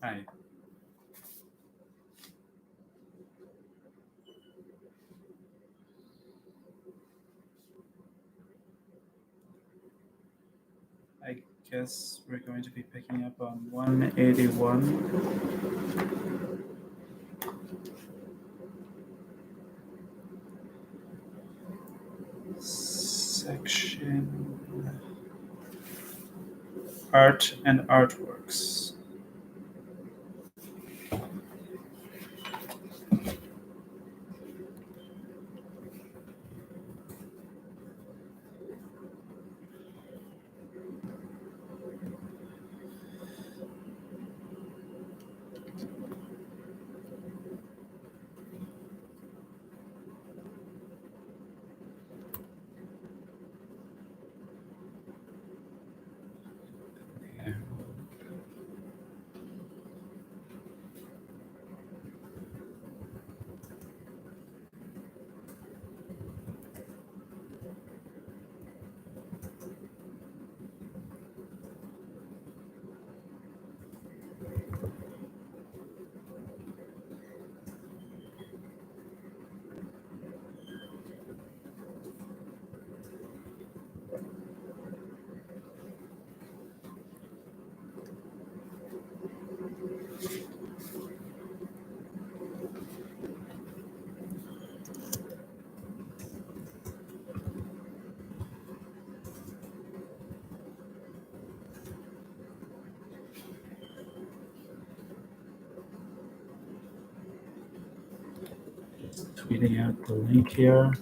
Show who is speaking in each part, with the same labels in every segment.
Speaker 1: Hi. I guess we're going to be picking up on 181. Section Art and Artworks. Yeah. Tweeting out the link here.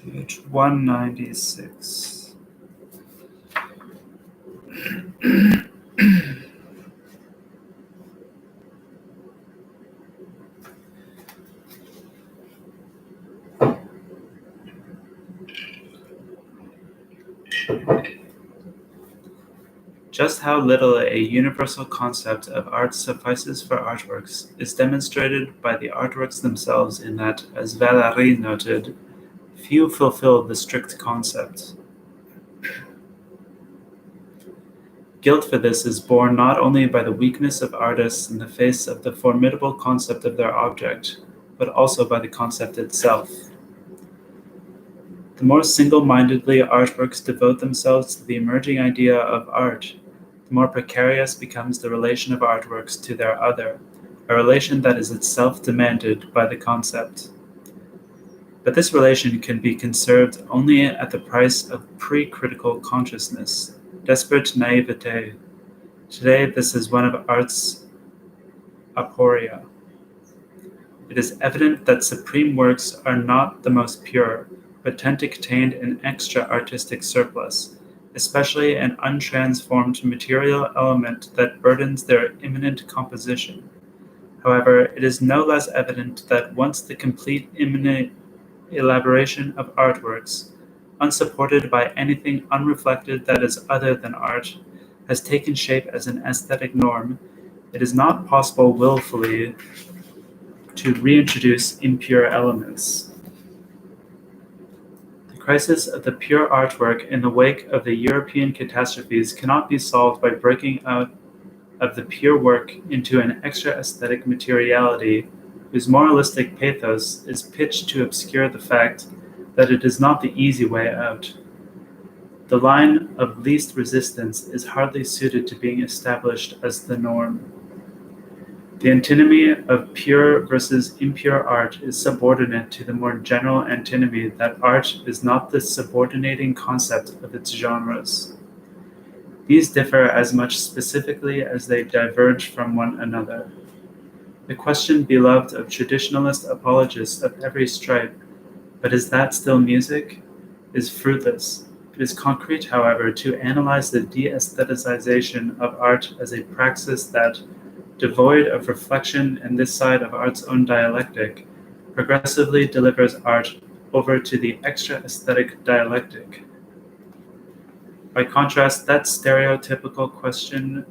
Speaker 1: Page 196. Just how little a universal concept of art suffices for artworks is demonstrated by the artworks themselves in that, as Valéry noted, few fulfill the strict concept. Guilt for this is borne not only by the weakness of artists in the face of the formidable concept of their object, but also by the concept itself. The more single-mindedly artworks devote themselves to the emerging idea of art, the more precarious becomes the relation of artworks to their other, a relation that is itself demanded by the concept. But this relation can be conserved only at the price of pre-critical consciousness, desperate naivete. Today, this is one of art's aporia. It is evident that supreme works are not the most pure, but tend to contain an extra artistic surplus, especially an untransformed material element that burdens their immanent composition. However, it is no less evident that once the complete immanent elaboration of artworks, unsupported by anything unreflected that is other than art, has taken shape as an aesthetic norm, it is not possible willfully to reintroduce impure elements. The crisis of the pure artwork in the wake of the European catastrophes cannot be solved by breaking out of the pure work into an extra-aesthetic materiality whose moralistic pathos is pitched to obscure the fact that it is not the easy way out. The line of least resistance is hardly suited to being established as the norm. The antinomy of pure versus impure art is subordinate to the more general antinomy that art is not the subordinating concept of its genres. These differ as much specifically as they diverge from one another. The question beloved of traditionalist apologists of every stripe, but is that still music, is fruitless. It is concrete, however, to analyze the de-aestheticization of art as a praxis that, devoid of reflection in this side of art's own dialectic, progressively delivers art over to the extra-aesthetic dialectic. By contrast, that stereotypical question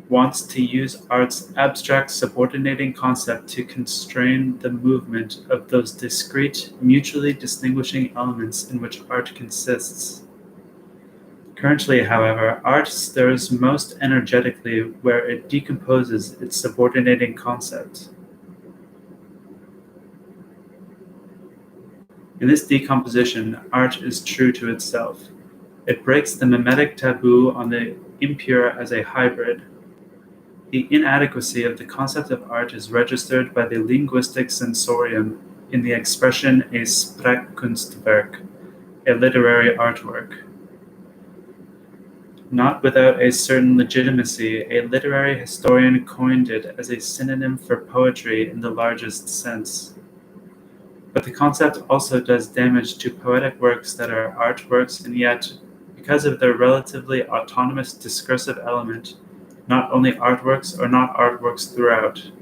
Speaker 1: wants to use art's abstract subordinating concept to constrain the movement of those discrete, mutually distinguishing elements in which art consists. Currently, however, art stirs most energetically where it decomposes its subordinating concept. In this decomposition, art is true to itself. It breaks the mimetic taboo on the impure as a hybrid. The inadequacy of the concept of art is registered by the linguistic sensorium in the expression a Sprachkunstwerk, a literary artwork. Not without a certain legitimacy, a literary historian coined it as a synonym for poetry in the largest sense. But the concept also does damage to poetic works that are artworks, and yet, because of their relatively autonomous discursive element, not only artworks or not artworks throughout.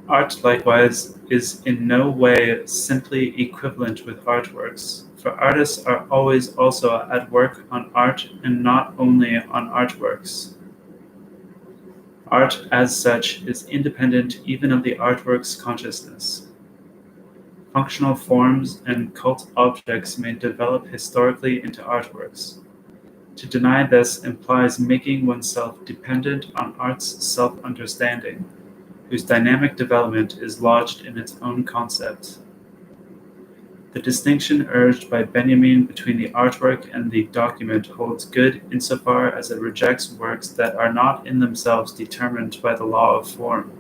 Speaker 1: Art, likewise, is in no way simply equivalent with artworks, for artists are always also at work on art and not only on artworks. Art, as such, is independent even of the artwork's consciousness. Functional forms and cult objects may develop historically into artworks. To deny this implies making oneself dependent on art's self-understanding, whose dynamic development is lodged in its own concept. The distinction urged by Benjamin between the artwork and the document holds good insofar as it rejects works that are not in themselves determined by the law of form.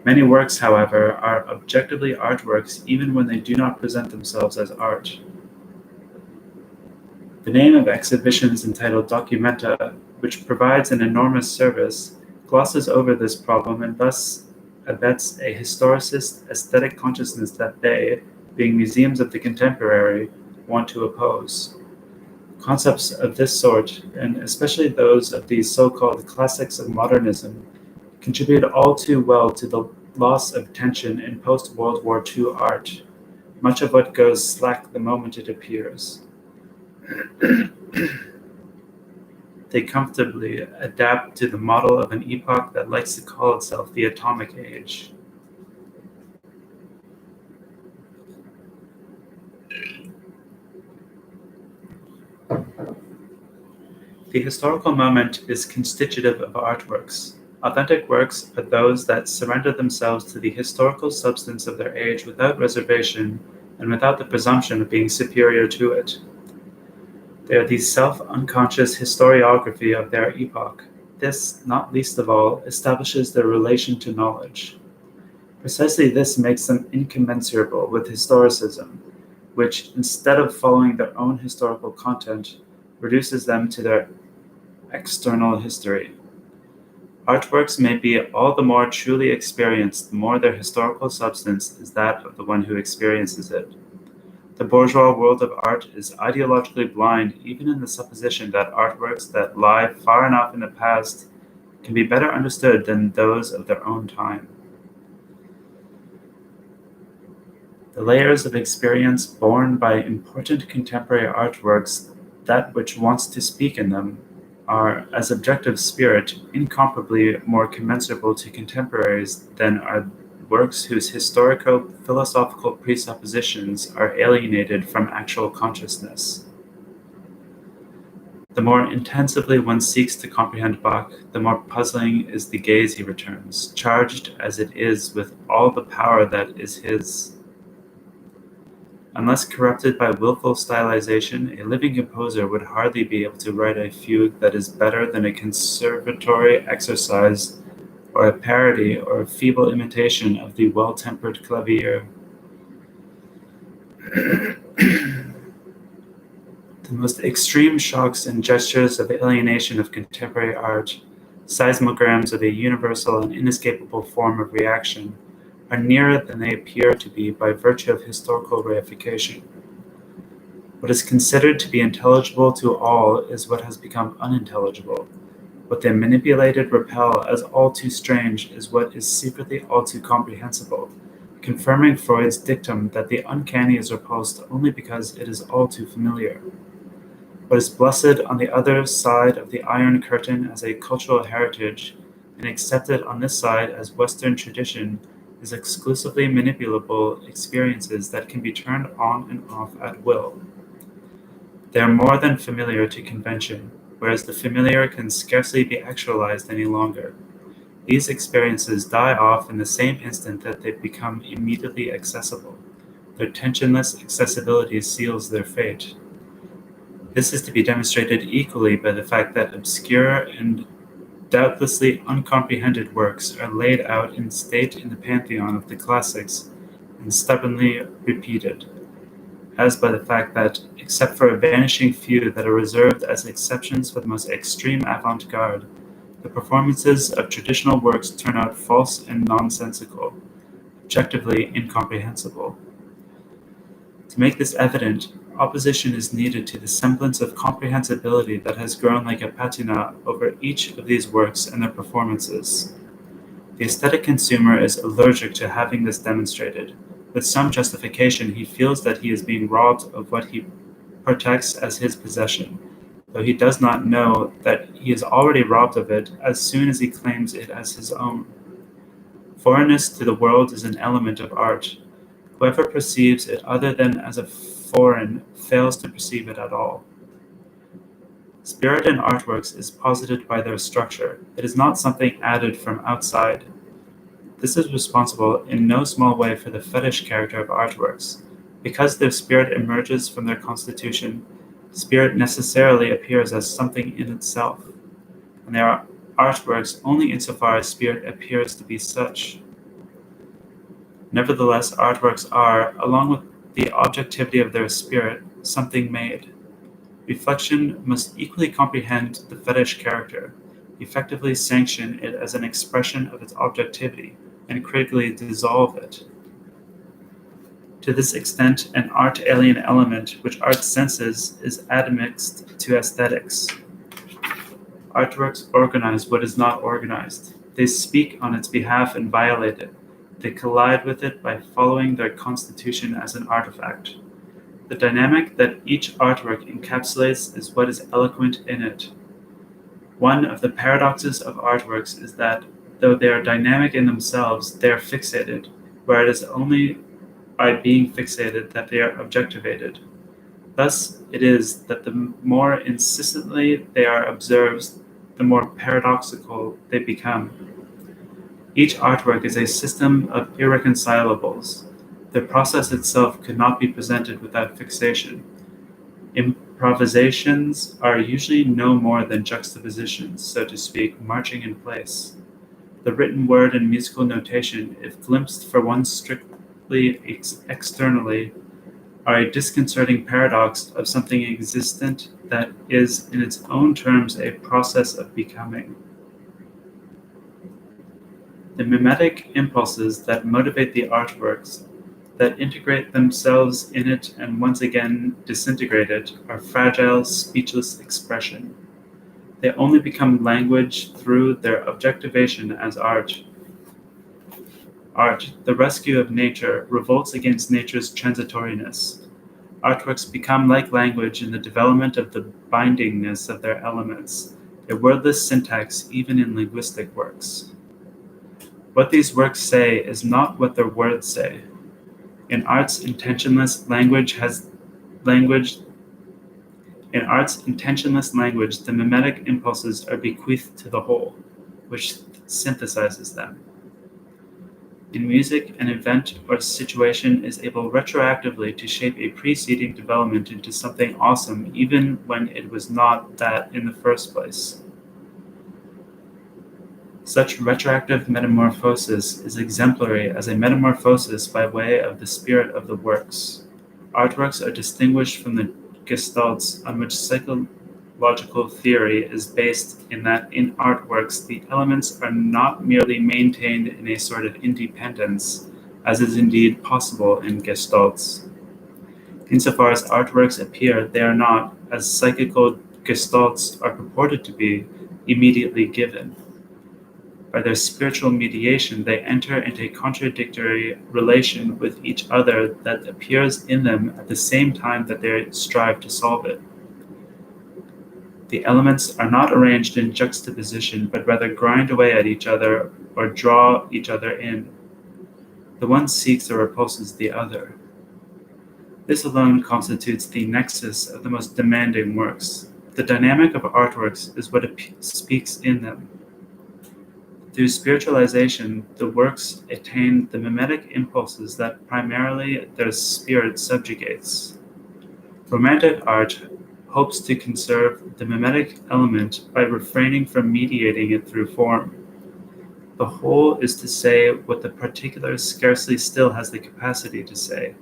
Speaker 1: Many works, however, are objectively artworks even when they do not present themselves as art. The name of exhibitions entitled Documenta, which provides an enormous service, glosses over this problem and thus abets a historicist aesthetic consciousness that they, being museums of the contemporary, want to oppose. Concepts of this sort, and especially those of these so-called classics of modernism, contribute all too well to the loss of tension in post-World War II art, much of what goes slack the moment it appears. They comfortably adapt to the model of an epoch that likes to call itself the Atomic Age. The historical moment is constitutive of artworks. Authentic works are those that surrender themselves to the historical substance of their age without reservation and without the presumption of being superior to it. They are the self-unconscious historiography of their epoch. This, not least of all, establishes their relation to knowledge. Precisely this makes them incommensurable with historicism, which, instead of following their own historical content, reduces them to their external history. Artworks may be all the more truly experienced the more their historical substance is that of the one who experiences it. The bourgeois world of art is ideologically blind even in the supposition that artworks that lie far enough in the past can be better understood than those of their own time. The layers of experience borne by important contemporary artworks, that which wants to speak in them, are, as objective spirit, incomparably more commensurable to contemporaries than are works whose historico-philosophical presuppositions are alienated from actual consciousness. The more intensively one seeks to comprehend Bach, the more puzzling is the gaze he returns, charged as it is with all the power that is his. Unless corrupted by willful stylization, a living composer would hardly be able to write a fugue that is better than a conservatory exercise or a parody or a feeble imitation of the well-tempered clavier. The most extreme shocks and gestures of alienation of contemporary art, seismograms of a universal and inescapable form of reaction, are nearer than they appear to be by virtue of historical reification. What is considered to be intelligible to all is what has become unintelligible. What the manipulated repel as all too strange is what is secretly all too comprehensible, confirming Freud's dictum that the uncanny is repulsed only because it is all too familiar. What is blessed on the other side of the Iron Curtain as a cultural heritage, and accepted on this side as Western tradition, is exclusively manipulable experiences that can be turned on and off at will. They are more than familiar to convention, whereas the familiar can scarcely be actualized any longer. These experiences die off in the same instant that they become immediately accessible. Their tensionless accessibility seals their fate. This is to be demonstrated equally by the fact that obscure and doubtlessly uncomprehended works are laid out in state in the pantheon of the classics and stubbornly repeated, as by the fact that, except for a vanishing few that are reserved as exceptions for the most extreme avant-garde, the performances of traditional works turn out false and nonsensical, objectively incomprehensible. To make this evident, opposition is needed to the semblance of comprehensibility that has grown like a patina over each of these works and their performances. The aesthetic consumer is allergic to having this demonstrated. With some justification, he feels that he is being robbed of what he protects as his possession, though he does not know that he is already robbed of it as soon as he claims it as his own. Foreignness to the world is an element of art. Whoever perceives it other than as a foreign fails to perceive it at all. Spirit in artworks is posited by their structure. It is not something added from outside. This is responsible in no small way for the fetish character of artworks. Because their spirit emerges from their constitution, spirit necessarily appears as something in itself, and they are artworks only insofar as spirit appears to be such. Nevertheless, artworks are, along with the objectivity of their spirit, something made. Reflection must equally comprehend the fetish character, effectively sanction it as an expression of its objectivity, and critically dissolve it. To this extent, an art-alien element which art senses is admixed to aesthetics. Artworks organize what is not organized. They speak on its behalf and violate it. They collide with it by following their constitution as an artifact. The dynamic that each artwork encapsulates is what is eloquent in it. One of the paradoxes of artworks is that, though they are dynamic in themselves, they are fixated, where it is only by being fixated that they are objectivated. Thus, it is that the more insistently they are observed, the more paradoxical they become. Each artwork is a system of irreconcilables. The process itself could not be presented without fixation. Improvisations are usually no more than juxtapositions, so to speak, marching in place. The written word and musical notation, if glimpsed for once strictly externally, are a disconcerting paradox of something existent that is in its own terms a process of becoming. The mimetic impulses that motivate the artworks, that integrate themselves in it and once again disintegrate it, are fragile, speechless expression. They only become language through their objectivation as art. Art, the rescue of nature, revolts against nature's transitoriness. Artworks become like language in the development of the bindingness of their elements, a wordless syntax even in linguistic works. What these works say is not what their words say. In art's intentionless language, the mimetic impulses are bequeathed to the whole, which synthesizes them. In music, an event or situation is able retroactively to shape a preceding development into something awesome, even when it was not that in the first place. Such retroactive metamorphosis is exemplary as a metamorphosis by way of the spirit of the works. Artworks are distinguished from the gestalts on which psychological theory is based in that in artworks the elements are not merely maintained in a sort of independence, as is indeed possible in gestalts. Insofar as artworks appear, they are not, as psychical gestalts are purported to be, immediately given. By their spiritual mediation, they enter into a contradictory relation with each other that appears in them at the same time that they strive to solve it. The elements are not arranged in juxtaposition, but rather grind away at each other or draw each other in. The one seeks or repulses the other. This alone constitutes the nexus of the most demanding works. The dynamic of artworks is what speaks in them. Through spiritualization, the works attain the mimetic impulses that primarily their spirit subjugates. Romantic art hopes to conserve the mimetic element by refraining from mediating it through form. The whole is to say what the particular scarcely still has the capacity to say.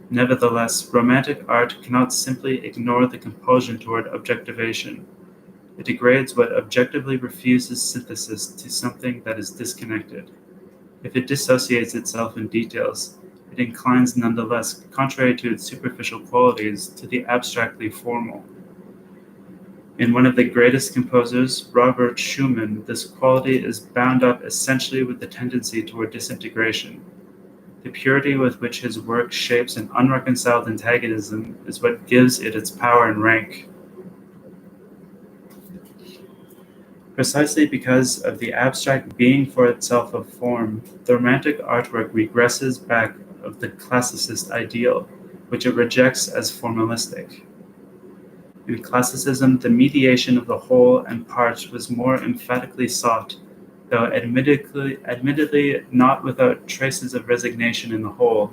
Speaker 1: Nevertheless, romantic art cannot simply ignore the compulsion toward objectivation. It degrades what objectively refuses synthesis to something that is disconnected. If it dissociates itself in details, it inclines nonetheless, contrary to its superficial qualities, to the abstractly formal. In one of the greatest composers, Robert Schumann, this quality is bound up essentially with the tendency toward disintegration. The purity with which his work shapes an unreconciled antagonism is what gives it its power and rank. Precisely because of the abstract being for itself of form, the romantic artwork regresses back of the classicist ideal, which it rejects as formalistic. In classicism, the mediation of the whole and part was more emphatically sought, though admittedly not without traces of resignation in the whole,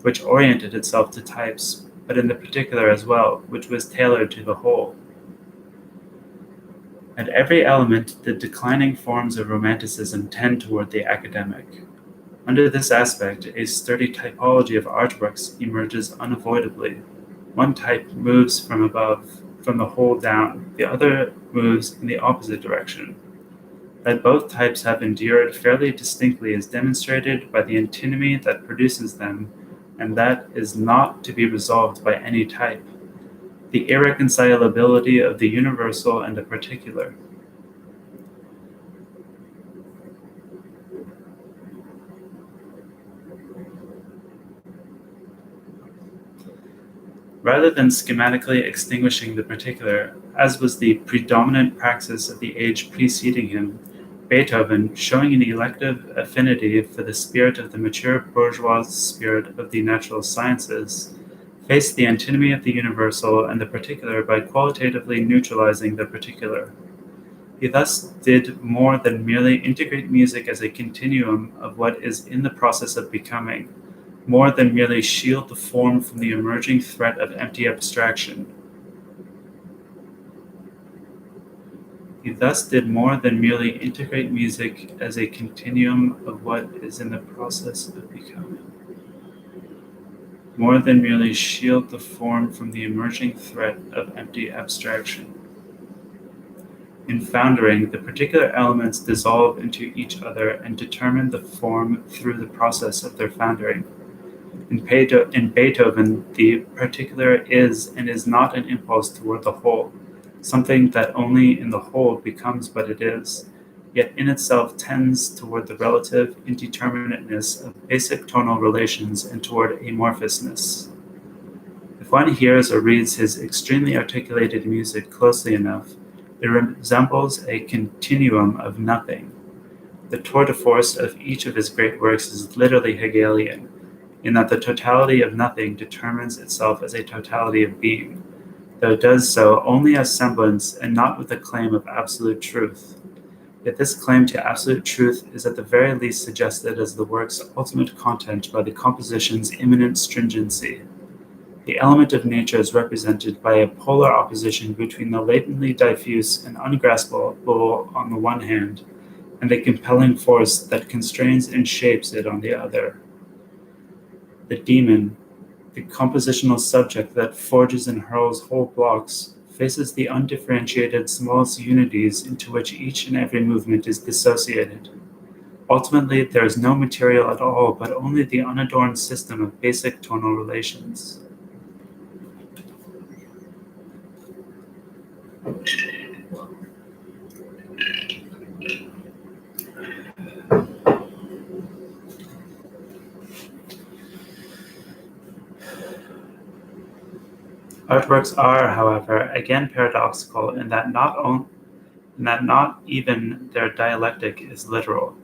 Speaker 1: which oriented itself to types, but in the particular as well, which was tailored to the whole. At every element, the declining forms of romanticism tend toward the academic. Under this aspect, a sturdy typology of artworks emerges unavoidably. One type moves from above, from the whole down, the other moves in the opposite direction. That both types have endured fairly distinctly is demonstrated by the antinomy that produces them, and that is not to be resolved by any type. The irreconcilability of the universal and the particular. Rather than schematically extinguishing the particular, as was the predominant praxis of the age preceding him, Beethoven, showing an elective affinity for the spirit of the mature bourgeois spirit of the natural sciences, faced the antinomy of the universal and the particular by qualitatively neutralizing the particular. He thus did more than merely integrate music as a continuum of what is in the process of becoming, more than merely shield the form from the emerging threat of empty abstraction. He thus did more than merely integrate music as a continuum of what is in the process of becoming, more than merely shield the form from the emerging threat of empty abstraction. In foundering, the particular elements dissolve into each other and determine the form through the process of their foundering. In Beethoven, the particular is and is not an impulse toward the whole, something that only in the whole becomes what it is, yet in itself tends toward the relative indeterminateness of basic tonal relations and toward amorphousness. If one hears or reads his extremely articulated music closely enough, it resembles a continuum of nothing. The tour de force of each of his great works is literally Hegelian, in that the totality of nothing determines itself as a totality of being, though it does so only as semblance and not with the claim of absolute truth. Yet this claim to absolute truth is at the very least suggested as the work's ultimate content by the composition's immanent stringency. The element of nature is represented by a polar opposition between the latently diffuse and ungraspable on the one hand, and a compelling force that constrains and shapes it on the other. The demon, the compositional subject that forges and hurls whole blocks, faces the undifferentiated smallest unities into which each and every movement is dissociated. Ultimately, there is no material at all, but only the unadorned system of basic tonal relations. Artworks are, however, again paradoxical in that not even their dialectic is literal.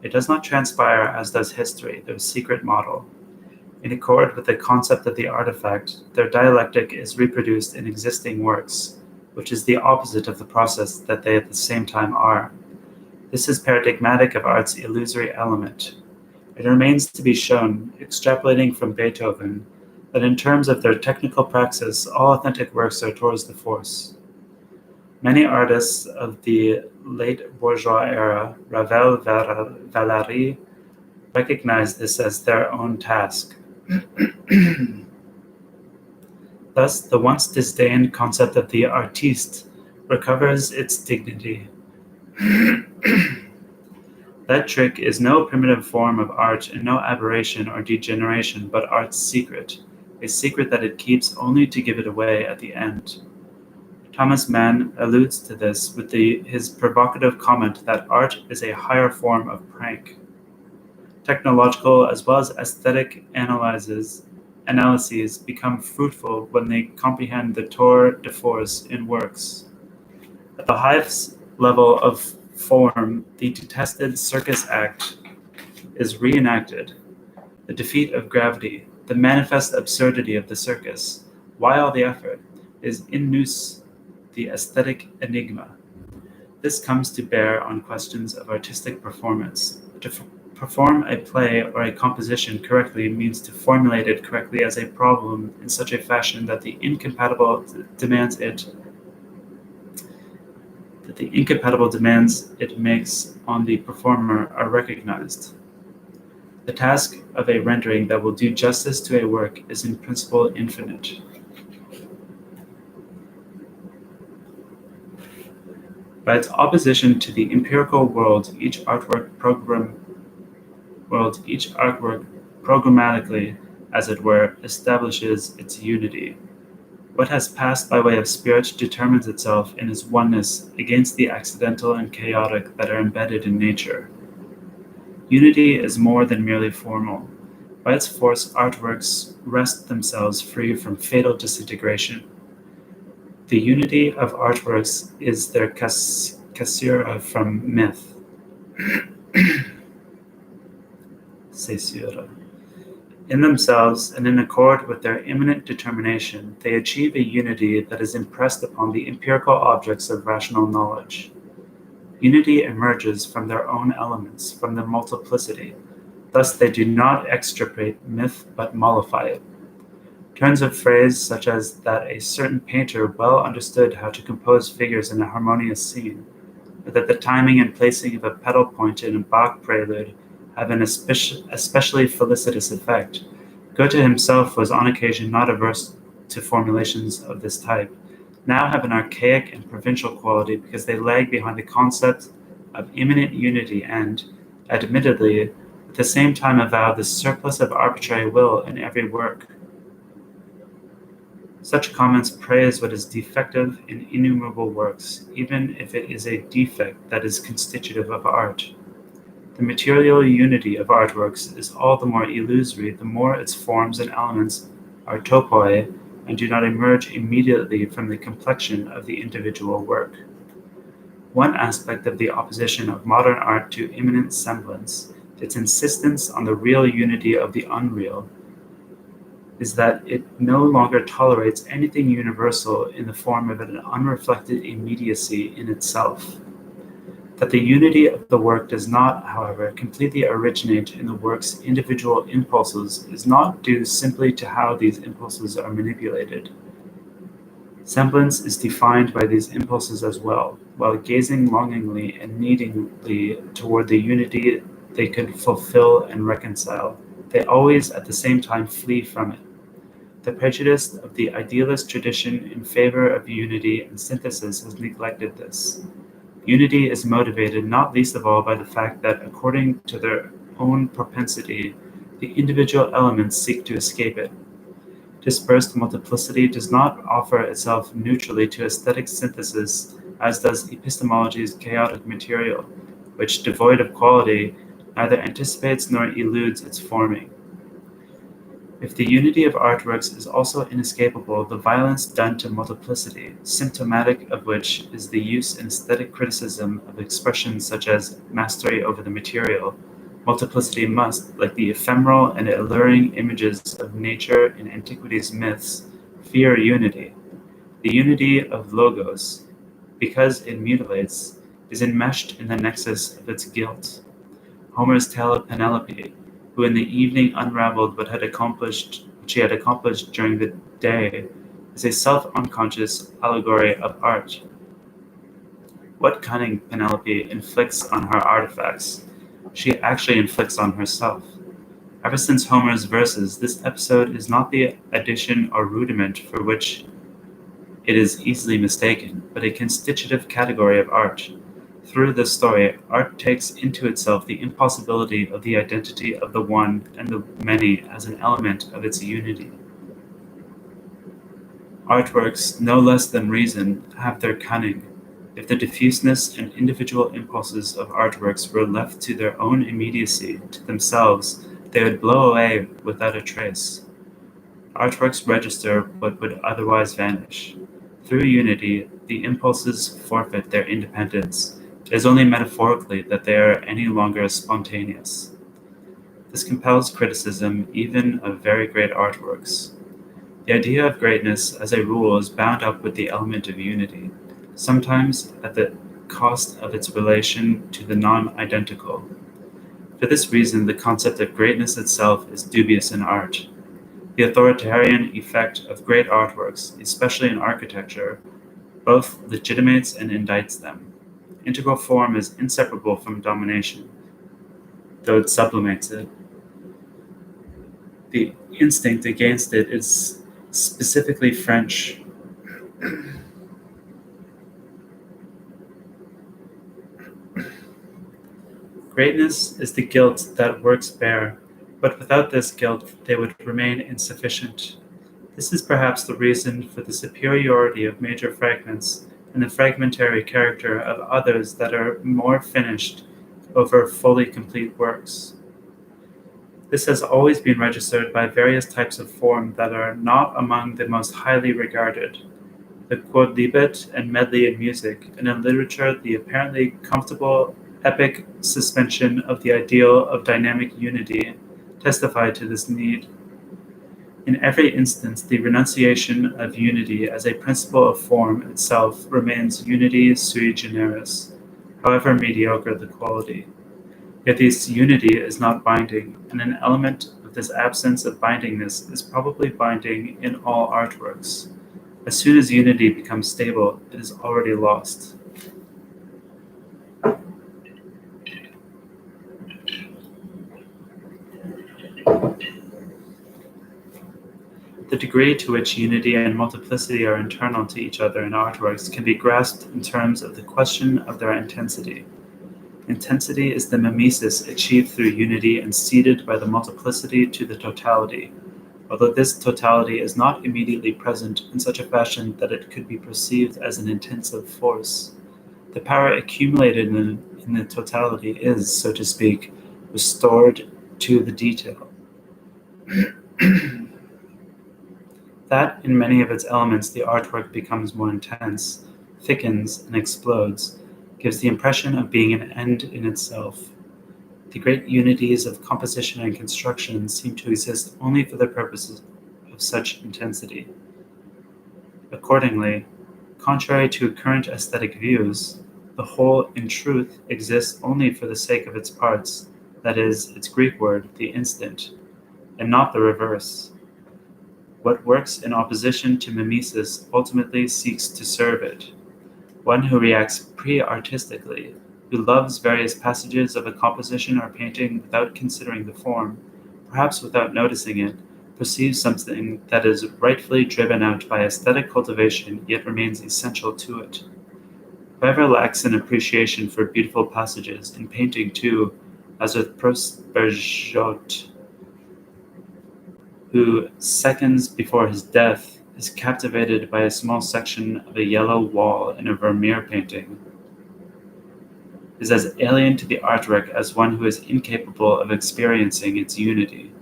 Speaker 1: It does not transpire as does history, their secret model. In accord with the concept of the artifact, their dialectic is reproduced in existing works, which is the opposite of the process that they at the same time are. This is paradigmatic of art's illusory element. It remains to be shown, extrapolating from Beethoven, that in terms of their technical praxis, all authentic works are tours de force. Many artists of the late bourgeois era, Ravel, Valery, recognize this as their own task. Thus, the once disdained concept of the artiste recovers its dignity. That trick is no primitive form of art and no aberration or degeneration, but art's secret, a secret that it keeps only to give it away at the end. Thomas Mann alludes to this with his provocative comment that art is a higher form of prank. Technological as well as aesthetic analyses become fruitful when they comprehend the tour de force in works. At the highest level of form, the detested circus act is reenacted. The defeat of gravity, the manifest absurdity of the circus, why all the effort, is in nous the aesthetic enigma. This comes to bear on questions of artistic performance. To perform a play or a composition correctly means to formulate it correctly as a problem in such a fashion that the incompatible demands it makes on the performer are recognized. The task of a rendering that will do justice to a work is in principle infinite. By its opposition to the empirical world, each artwork programmatically, as it were, establishes its unity. What has passed by way of spirit determines itself in its oneness against the accidental and chaotic that are embedded in nature. Unity is more than merely formal. By its force, artworks wrest themselves free from fatal disintegration. The unity of artworks is their caesura from myth. Caesura. In themselves and in accord with their immanent determination, they achieve a unity that is impressed upon the empirical objects of rational knowledge. Unity emerges from their own elements, from their multiplicity. Thus they do not extirpate myth but mollify it. Turns of phrase such as that a certain painter well understood how to compose figures in a harmonious scene, or that the timing and placing of a pedal point in a Bach prelude have an especially felicitous effect. Goethe himself was on occasion not averse to formulations of this type, now have an archaic and provincial quality because they lag behind the concept of immanent unity and, admittedly, at the same time avow the surplus of arbitrary will in every work. Such comments praise what is defective in innumerable works, even if it is a defect that is constitutive of art. The material unity of artworks is all the more illusory the more its forms and elements are topoi and do not emerge immediately from the complexion of the individual work. One aspect of the opposition of modern art to immanent semblance, its insistence on the real unity of the unreal, is that it no longer tolerates anything universal in the form of an unreflected immediacy in itself. That the unity of the work does not, however, completely originate in the work's individual impulses is not due simply to how these impulses are manipulated. Semblance is defined by these impulses as well, while gazing longingly and needingly toward the unity they could fulfill and reconcile. They always at the same time flee from it. The prejudice of the idealist tradition in favor of unity and synthesis has neglected this. Unity is motivated not least of all by the fact that, according to their own propensity, the individual elements seek to escape it. Dispersed multiplicity does not offer itself neutrally to aesthetic synthesis, as does epistemology's chaotic material, which, devoid of quality, neither anticipates nor eludes its forming. If the unity of artworks is also inescapable, the violence done to multiplicity, symptomatic of which is the use in aesthetic criticism of expressions such as mastery over the material, multiplicity must, like the ephemeral and alluring images of nature in antiquity's myths, fear unity. The unity of logos, because it mutilates, is enmeshed in the nexus of its guilt. Homer's tale of Penelope, who in the evening unraveled what she had accomplished during the day, is a self-unconscious allegory of art. What cunning Penelope inflicts on her artifacts, she actually inflicts on herself. Ever since Homer's verses, this episode is not the addition or rudiment for which it is easily mistaken, but a constitutive category of art. Through this story, art takes into itself the impossibility of the identity of the one and the many as an element of its unity. Artworks, no less than reason, have their cunning. If the diffuseness and individual impulses of artworks were left to their own immediacy, to themselves, they would blow away without a trace. Artworks register what would otherwise vanish. Through unity, the impulses forfeit their independence. It is only metaphorically that they are any longer spontaneous. This compels criticism even of very great artworks. The idea of greatness, as a rule, is bound up with the element of unity, sometimes at the cost of its relation to the non-identical. For this reason, the concept of greatness itself is dubious in art. The authoritarian effect of great artworks, especially in architecture, both legitimates and indicts them. Integral form is inseparable from domination, though it sublimates it. The instinct against it is specifically French. Greatness is the guilt that works bear, but without this guilt they would remain insufficient. This is perhaps the reason for the superiority of major fragments and the fragmentary character of others that are more finished over fully complete works. This has always been registered by various types of form that are not among the most highly regarded. The quodlibet and medley in music, and in literature the apparently comfortable epic suspension of the ideal of dynamic unity testify to this need. In every instance, the renunciation of unity as a principle of form itself remains unity sui generis, however mediocre the quality. Yet this unity is not binding, and an element of this absence of bindingness is probably binding in all artworks. As soon as unity becomes stable, it is already lost. The degree to which unity and multiplicity are internal to each other in artworks can be grasped in terms of the question of their intensity. Intensity is the mimesis achieved through unity and ceded by the multiplicity to the totality, although this totality is not immediately present in such a fashion that it could be perceived as an intensive force. The power accumulated in the totality is, so to speak, restored to the detail. That in many of its elements the artwork becomes more intense, thickens, and explodes, gives the impression of being an end in itself. The great unities of composition and construction seem to exist only for the purposes of such intensity. Accordingly, contrary to current aesthetic views, the whole, in truth, exists only for the sake of its parts, that is, its Greek word, the instant, and not the reverse. What works in opposition to mimesis ultimately seeks to serve it. One who reacts pre-artistically, who loves various passages of a composition or painting without considering the form, perhaps without noticing it, perceives something that is rightfully driven out by aesthetic cultivation yet remains essential to it. Whoever lacks an appreciation for beautiful passages, in painting too, as with Prost Bergeot, who, seconds before his death, is captivated by a small section of a yellow wall in a Vermeer painting, is as alien to the artwork as one who is incapable of experiencing its unity.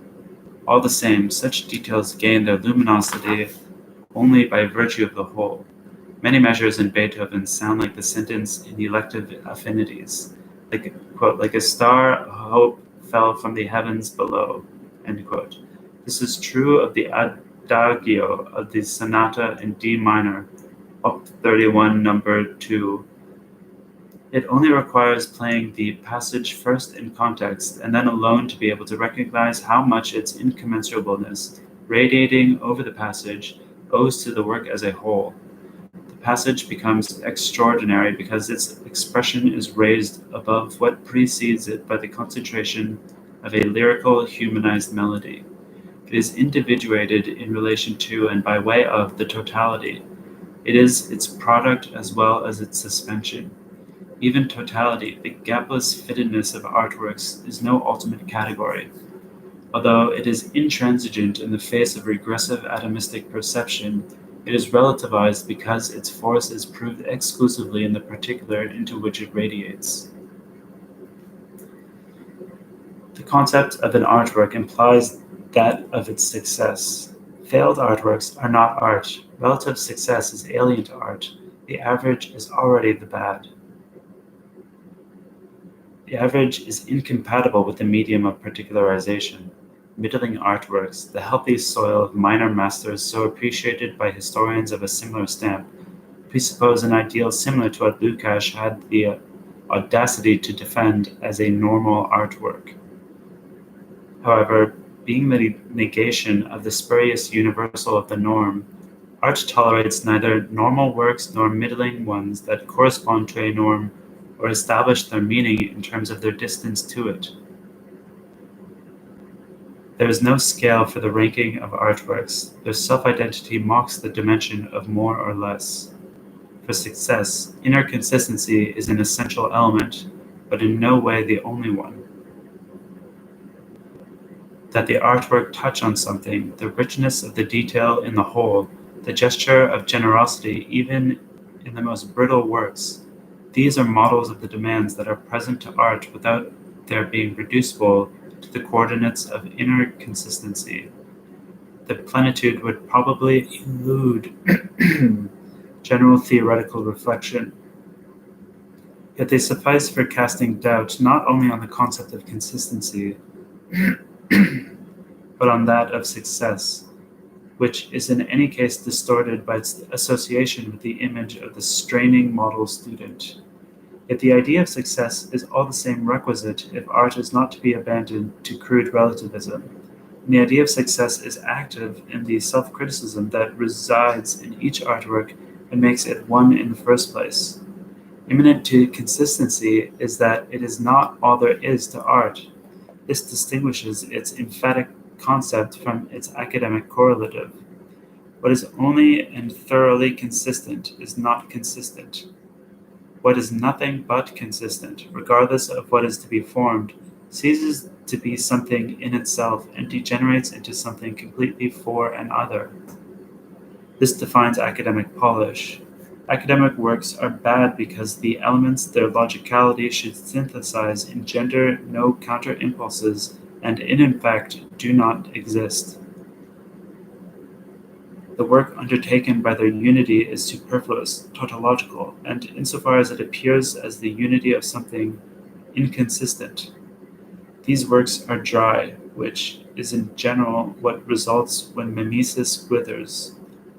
Speaker 1: All the same, such details gain their luminosity only by virtue of the whole. Many measures in Beethoven sound like the sentence in Elective Affinities, like, quote, like a star, a hope fell from the heavens below, end quote. This is true of the Adagio of the Sonata in D minor, Op. 31, number 2. It only requires playing the passage first in context, and then alone to be able to recognize how much its incommensurableness, radiating over the passage, owes to the work as a whole. The passage becomes extraordinary because its expression is raised above what precedes it by the concentration of a lyrical, humanized melody. It is individuated in relation to and by way of the totality. It is its product as well as its suspension. Even totality, the gapless fittedness of artworks, is no ultimate category. Although it is intransigent in the face of regressive atomistic perception, it is relativized because its force is proved exclusively in the particular into which it radiates. The concept of an artwork implies that of its success. Failed artworks are not art. Relative success is alien to art. The average is already the bad. The average is incompatible with the medium of particularization. Middling artworks, the healthy soil of minor masters so appreciated by historians of a similar stamp, presuppose an ideal similar to what Lukács had the audacity to defend as a normal artwork. However, being the negation of the spurious universal of the norm, art tolerates neither normal works nor middling ones that correspond to a norm or establish their meaning in terms of their distance to it. There is no scale for the ranking of artworks. Their self-identity mocks the dimension of more or less. For success, inner consistency is an essential element, but in no way the only one. That the artwork touch on something, the richness of the detail in the whole, the gesture of generosity even in the most brittle works, these are models of the demands that are present to art without their being reducible to the coordinates of inner consistency. The plenitude would probably elude general theoretical reflection. Yet they suffice for casting doubt not only on the concept of consistency, but on that of success, which is in any case distorted by its association with the image of the straining model student. Yet the idea of success is all the same requisite if art is not to be abandoned to crude relativism. And the idea of success is active in the self-criticism that resides in each artwork and makes it one in the first place. Imminent to consistency is that it is not all there is to art. This distinguishes its emphatic concept from its academic correlative. What is only and thoroughly consistent is not consistent. What is nothing but consistent, regardless of what is to be formed, ceases to be something in itself and degenerates into something completely for an other. This defines academic polish. Academic works are bad because the elements their logicality should synthesize engender no counter-impulses and in fact do not exist. The work undertaken by their unity is superfluous, tautological, and insofar as it appears as the unity of something inconsistent. These works are dry, which is in general what results when mimesis withers.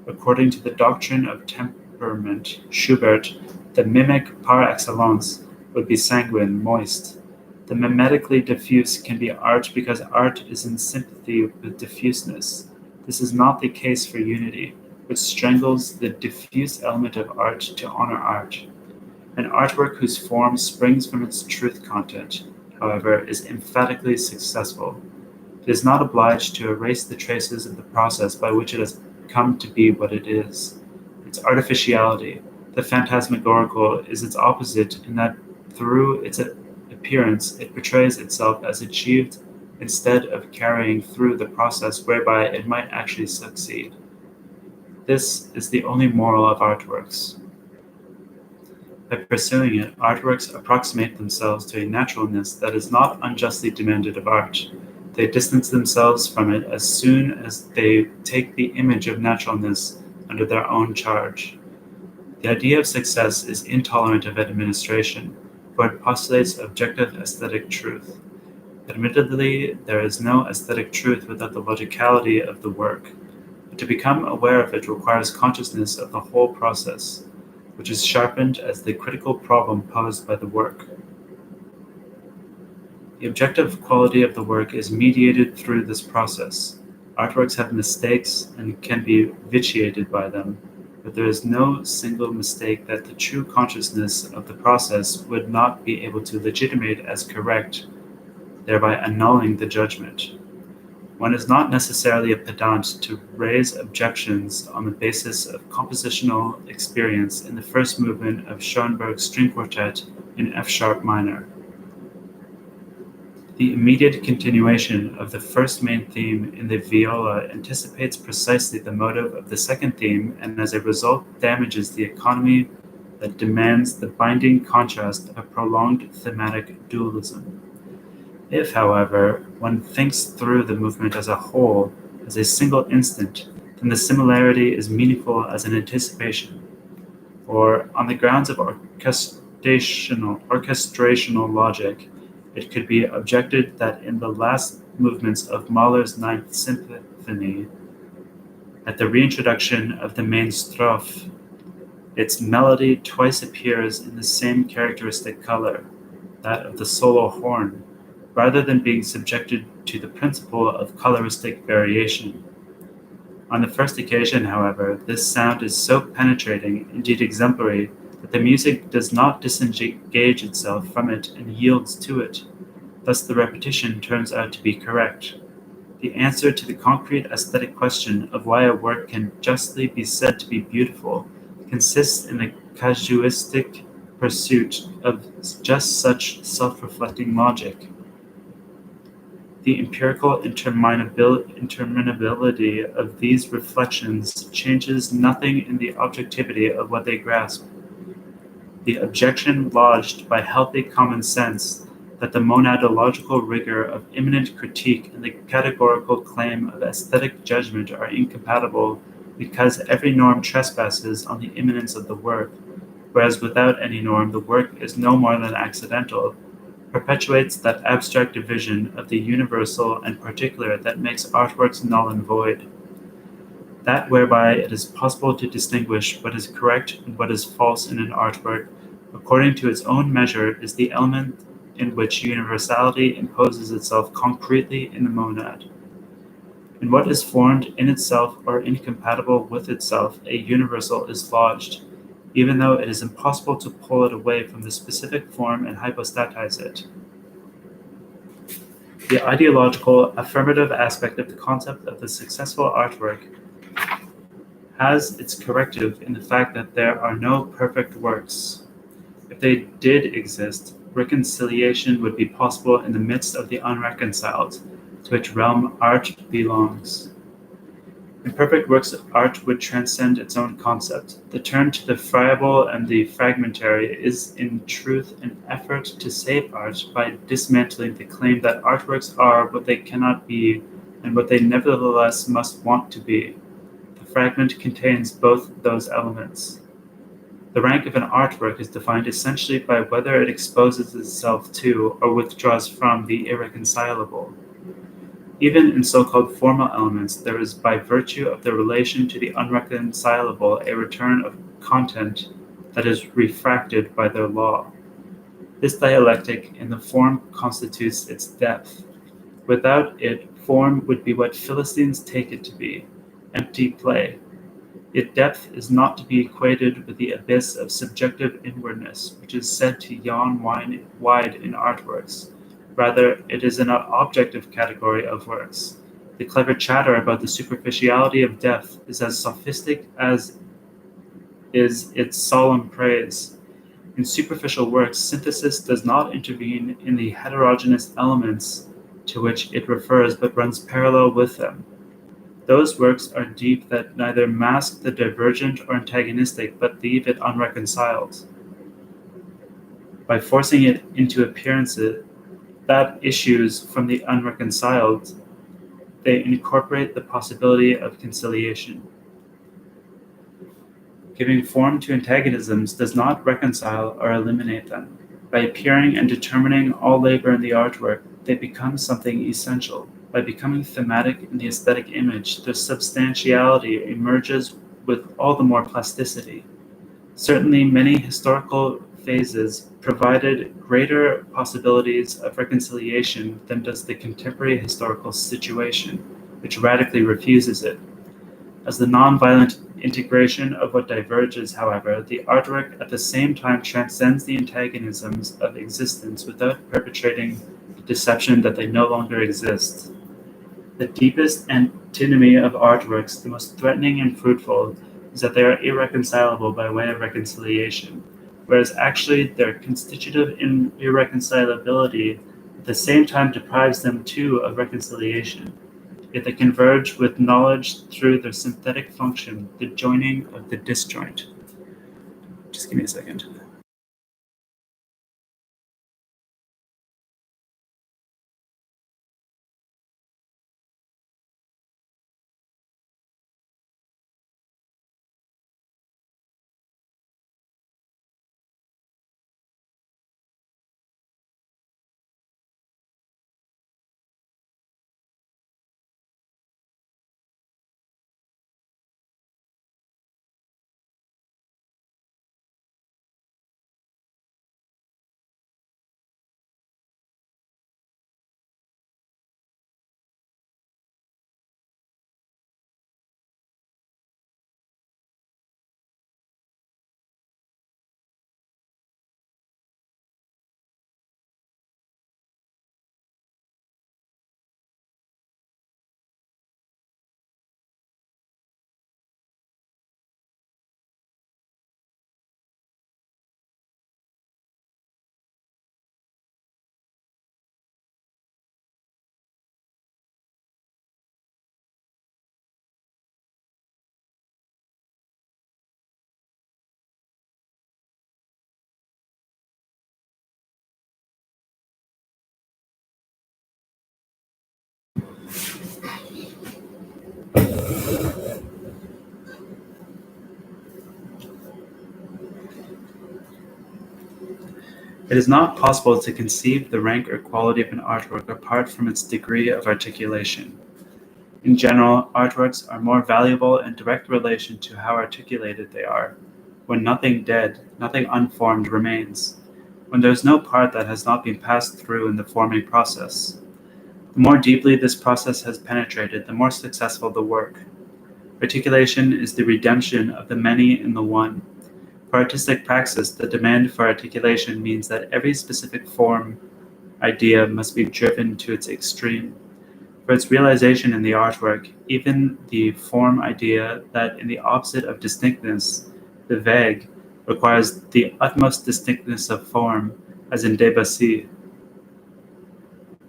Speaker 1: According to the doctrine of temperament, Schubert, the mimic par excellence would be sanguine, moist. The mimetically diffuse can be art because art is in sympathy with diffuseness. This is not the case for unity, which strangles the diffuse element of art to honor art. An artwork whose form springs from its truth content, however, is emphatically successful. It is not obliged to erase the traces of the process by which it has come to be what it is. Its artificiality, the phantasmagorical, is its opposite in that through its appearance it portrays itself as achieved instead of carrying through the process whereby it might actually succeed. This is the only moral of artworks. By pursuing it, artworks approximate themselves to a naturalness that is not unjustly demanded of art. They distance themselves from it as soon as they take the image of naturalness under their own charge. The idea of success is intolerant of administration, for it postulates objective aesthetic truth. Admittedly, there is no aesthetic truth without the logicality of the work, but to become aware of it requires consciousness of the whole process, which is sharpened as the critical problem posed by the work. The objective quality of the work is mediated through this process. Artworks have mistakes and can be vitiated by them, but there is no single mistake that the true consciousness of the process would not be able to legitimate as correct, thereby annulling the judgment. One is not necessarily a pedant to raise objections on the basis of compositional experience in the first movement of Schoenberg's string quartet in F-sharp minor. The immediate continuation of the first main theme in the viola anticipates precisely the motive of the second theme and as a result damages the economy that demands the binding contrast of a prolonged thematic dualism. If, however, one thinks through the movement as a whole, as a single instant, then the similarity is meaningful as an anticipation. Or, on the grounds of orchestrational logic, it could be objected that in the last movements of Mahler's Ninth Symphony, at the reintroduction of the main strophe, its melody twice appears in the same characteristic color, that of the solo horn, rather than being subjected to the principle of coloristic variation. On the first occasion, however, this sound is so penetrating, indeed exemplary, that the music does not disengage itself from it and yields to it. Thus the repetition turns out to be correct. The answer to the concrete aesthetic question of why a work can justly be said to be beautiful consists in the casuistic pursuit of just such self-reflecting logic. The empirical interminability of these reflections changes nothing in the objectivity of what they grasp. The objection lodged by healthy common sense that the monadological rigor of immanent critique and the categorical claim of aesthetic judgment are incompatible because every norm trespasses on the immanence of the work, whereas without any norm the work is no more than accidental, perpetuates that abstract division of the universal and particular that makes artworks null and void. That whereby it is possible to distinguish what is correct and what is false in an artwork, according to its own measure, is the element in which universality imposes itself concretely in the monad. In what is formed in itself or incompatible with itself, a universal is lodged, even though it is impossible to pull it away from the specific form and hypostatize it. The ideological, affirmative aspect of the concept of the successful artwork has its corrective in the fact that there are no perfect works. If they did exist, reconciliation would be possible in the midst of the unreconciled, to which realm art belongs. Imperfect works of art would transcend its own concept. The turn to the friable and the fragmentary is in truth an effort to save art by dismantling the claim that artworks are what they cannot be and what they nevertheless must want to be. The fragment contains both those elements. The rank of an artwork is defined essentially by whether it exposes itself to or withdraws from the irreconcilable. Even in so-called formal elements, there is, by virtue of their relation to the unreconcilable, a return of content that is refracted by their law. This dialectic in the form constitutes its depth. Without it, form would be what Philistines take it to be, empty play. Yet depth is not to be equated with the abyss of subjective inwardness, which is said to yawn wide in artworks. Rather, it is an objective category of works. The clever chatter about the superficiality of depth is as sophistic as is its solemn praise. In superficial works, synthesis does not intervene in the heterogeneous elements to which it refers, but runs parallel with them. Those works are deep that neither mask the divergent or antagonistic, but leave it unreconciled. By forcing it into appearances that issues from the unreconciled, they incorporate the possibility of conciliation. Giving form to antagonisms does not reconcile or eliminate them. By appearing and determining all labor in the artwork, they become something essential. By becoming thematic in the aesthetic image, their substantiality emerges with all the more plasticity. Certainly, many historical phases provided greater possibilities of reconciliation than does the contemporary historical situation, which radically refuses it. As the nonviolent integration of what diverges, however, the artwork at the same time transcends the antagonisms of existence without perpetrating the deception that they no longer exist. The deepest antinomy of artworks, the most threatening and fruitful, is that they are irreconcilable by way of reconciliation, whereas actually their constitutive irreconcilability at the same time deprives them too of reconciliation. Yet they converge with knowledge through their synthetic function, the joining of the disjoint. Just give me a second. It is not possible to conceive the rank or quality of an artwork apart from its degree of articulation. In general, artworks are more valuable in direct relation to how articulated they are, when nothing dead, nothing unformed remains, when there is no part that has not been passed through in the forming process. The more deeply this process has penetrated, the more successful the work. Articulation is the redemption of the many in the one. For artistic praxis, the demand for articulation means that every specific form idea must be driven to its extreme. For its realization in the artwork, even the form idea that in the opposite of distinctness, the vague, requires the utmost distinctness of form, as in Debussy.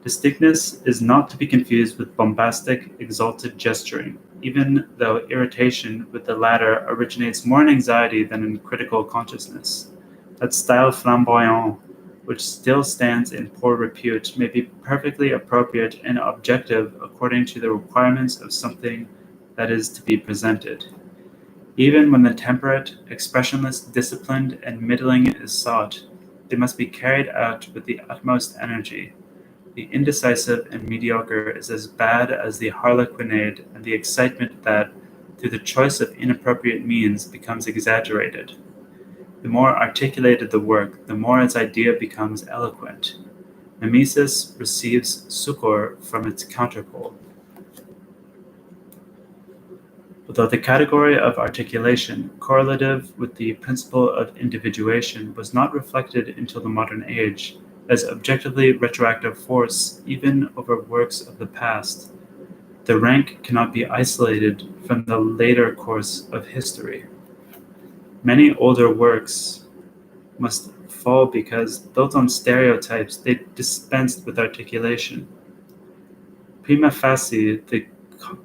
Speaker 1: Distinctness is not to be confused with bombastic, exalted gesturing, even though irritation with the latter originates more in anxiety than in critical consciousness. That style flamboyant, which still stands in poor repute, may be perfectly appropriate and objective according to the requirements of something that is to be presented. Even when the temperate, expressionless, disciplined, and middling is sought, they must be carried out with the utmost energy. The indecisive and mediocre is as bad as the harlequinade and the excitement that, through the choice of inappropriate means, becomes exaggerated. The more articulated the work, the more its idea becomes eloquent. Mimesis receives succor from its counterpole. Although the category of articulation, correlative with the principle of individuation, was not reflected until the modern age, as objectively retroactive force even over works of the past, the rank cannot be isolated from the later course of history. Many older works must fall because, built on stereotypes, they dispensed with articulation. Prima facie, the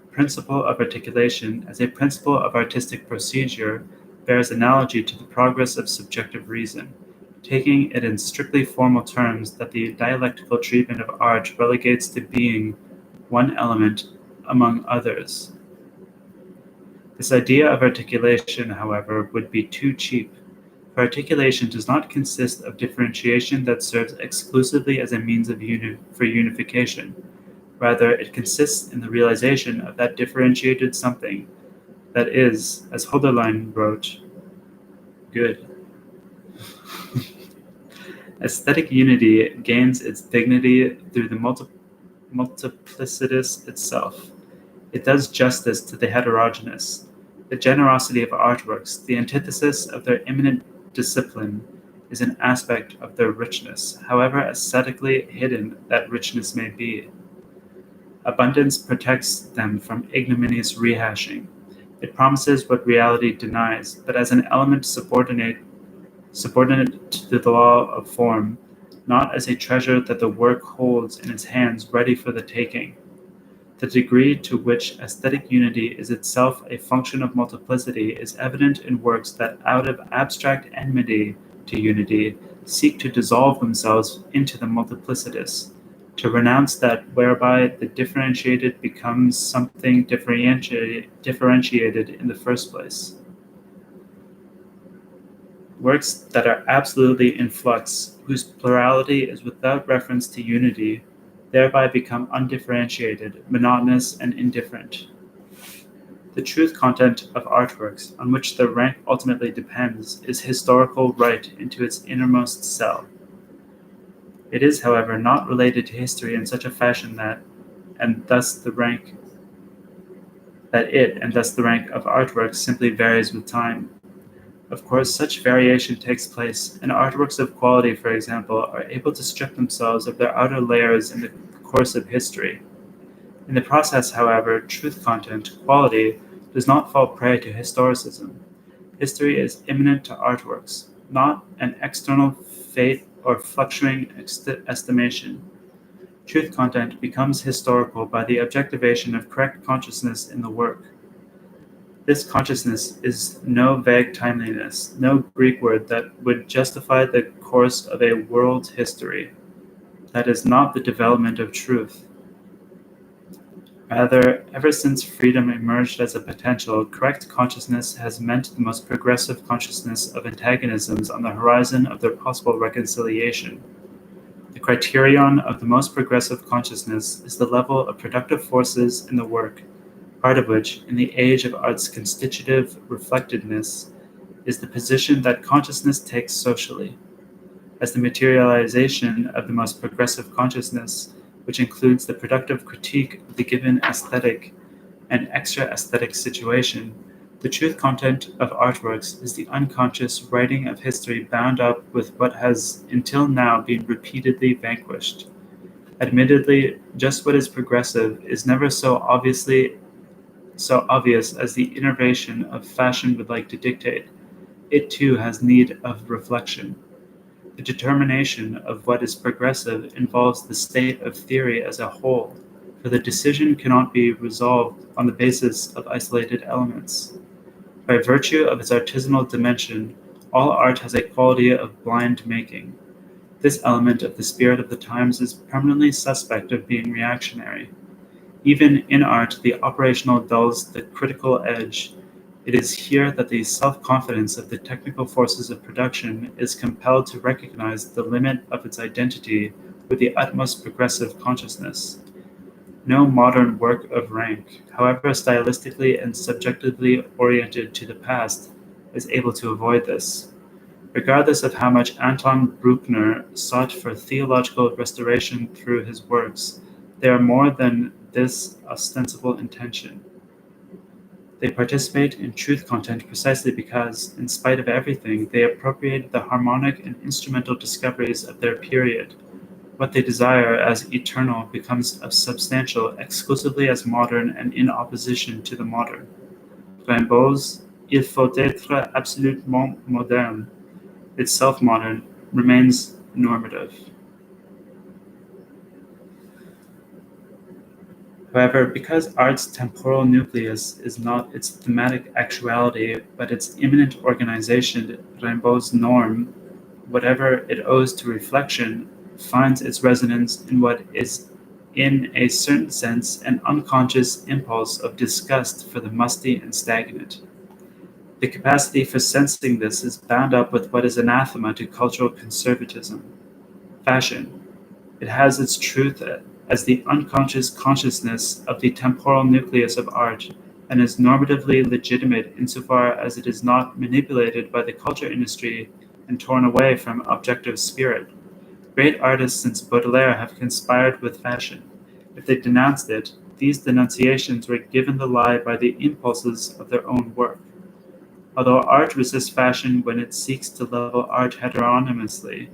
Speaker 1: principle of articulation, as a principle of artistic procedure, bears analogy to the progress of subjective reason, taking it in strictly formal terms that the dialectical treatment of art relegates to being one element among others. This idea of articulation, however, would be too cheap, for articulation does not consist of differentiation that serves exclusively as a means of for unification. Rather, it consists in the realization of that differentiated something that is, as Hölderlin wrote, good. Aesthetic unity gains its dignity through the multiplicitous itself. It does justice to the heterogeneous. The generosity of artworks, the antithesis of their immanent discipline, is an aspect of their richness, however aesthetically hidden that richness may be. Abundance protects them from ignominious rehashing. It promises what reality denies, but as an element subordinate to the law of form, not as a treasure that the work holds in its hands ready for the taking. The degree to which aesthetic unity is itself a function of multiplicity is evident in works that, out of abstract enmity to unity, seek to dissolve themselves into the multiplicitous, to renounce that whereby the differentiated becomes something differentiated in the first place. Works that are absolutely in flux, whose plurality is without reference to unity, thereby become undifferentiated, monotonous, and indifferent. The truth content of artworks, on which their rank ultimately depends, is historical right into its innermost cell. It is, however, not related to history in such a fashion that the rank of artworks simply varies with time. Of course, such variation takes place, and artworks of quality, for example, are able to strip themselves of their outer layers in the course of history. In the process, however, truth content, quality, does not fall prey to historicism. History is immanent to artworks, not an external fate or fluctuating estimation. Truth content becomes historical by the objectivation of correct consciousness in the work. This consciousness is no vague timeliness, no Greek word that would justify the course of a world history. That is not the development of truth. Rather, ever since freedom emerged as a potential, correct consciousness has meant the most progressive consciousness of antagonisms on the horizon of their possible reconciliation. The criterion of the most progressive consciousness is the level of productive forces in the work, part of which, in the age of art's constitutive reflectedness, is the position that consciousness takes socially. As the materialization of the most progressive consciousness, which includes the productive critique of the given aesthetic and extra-aesthetic situation, the truth content of artworks is the unconscious writing of history bound up with what has until now been repeatedly vanquished. Admittedly, just what is progressive is never so obvious as the innervation of fashion would like to dictate. It too has need of reflection. The determination of what is progressive involves the state of theory as a whole, for the decision cannot be resolved on the basis of isolated elements. By virtue of its artisanal dimension, all art has a quality of blind making. This element of the spirit of the times is permanently suspect of being reactionary. Even in art, the operational dulls the critical edge. It is here that the self-confidence of the technical forces of production is compelled to recognize the limit of its identity with the utmost progressive consciousness. No modern work of rank, however stylistically and subjectively oriented to the past, is able to avoid this. Regardless of how much Anton Bruckner sought for theological restoration through his works, they are more than this ostensible intention. They participate in truth content precisely because, in spite of everything, they appropriate the harmonic and instrumental discoveries of their period. What they desire as eternal becomes substantial exclusively as modern and in opposition to the modern. Rimbaud's Il faut être absolument moderne, itself modern, remains normative. However, because art's temporal nucleus is not its thematic actuality, but its immanent organization, Rimbaud's norm, whatever it owes to reflection, finds its resonance in what is, in a certain sense, an unconscious impulse of disgust for the musty and stagnant. The capacity for sensing this is bound up with what is anathema to cultural conservatism: fashion. It has its truth as the unconscious consciousness of the temporal nucleus of art, and is normatively legitimate insofar as it is not manipulated by the culture industry and torn away from objective spirit. Great artists since Baudelaire have conspired with fashion. If they denounced it, these denunciations were given the lie by the impulses of their own work. Although art resists fashion when it seeks to level art heteronomously,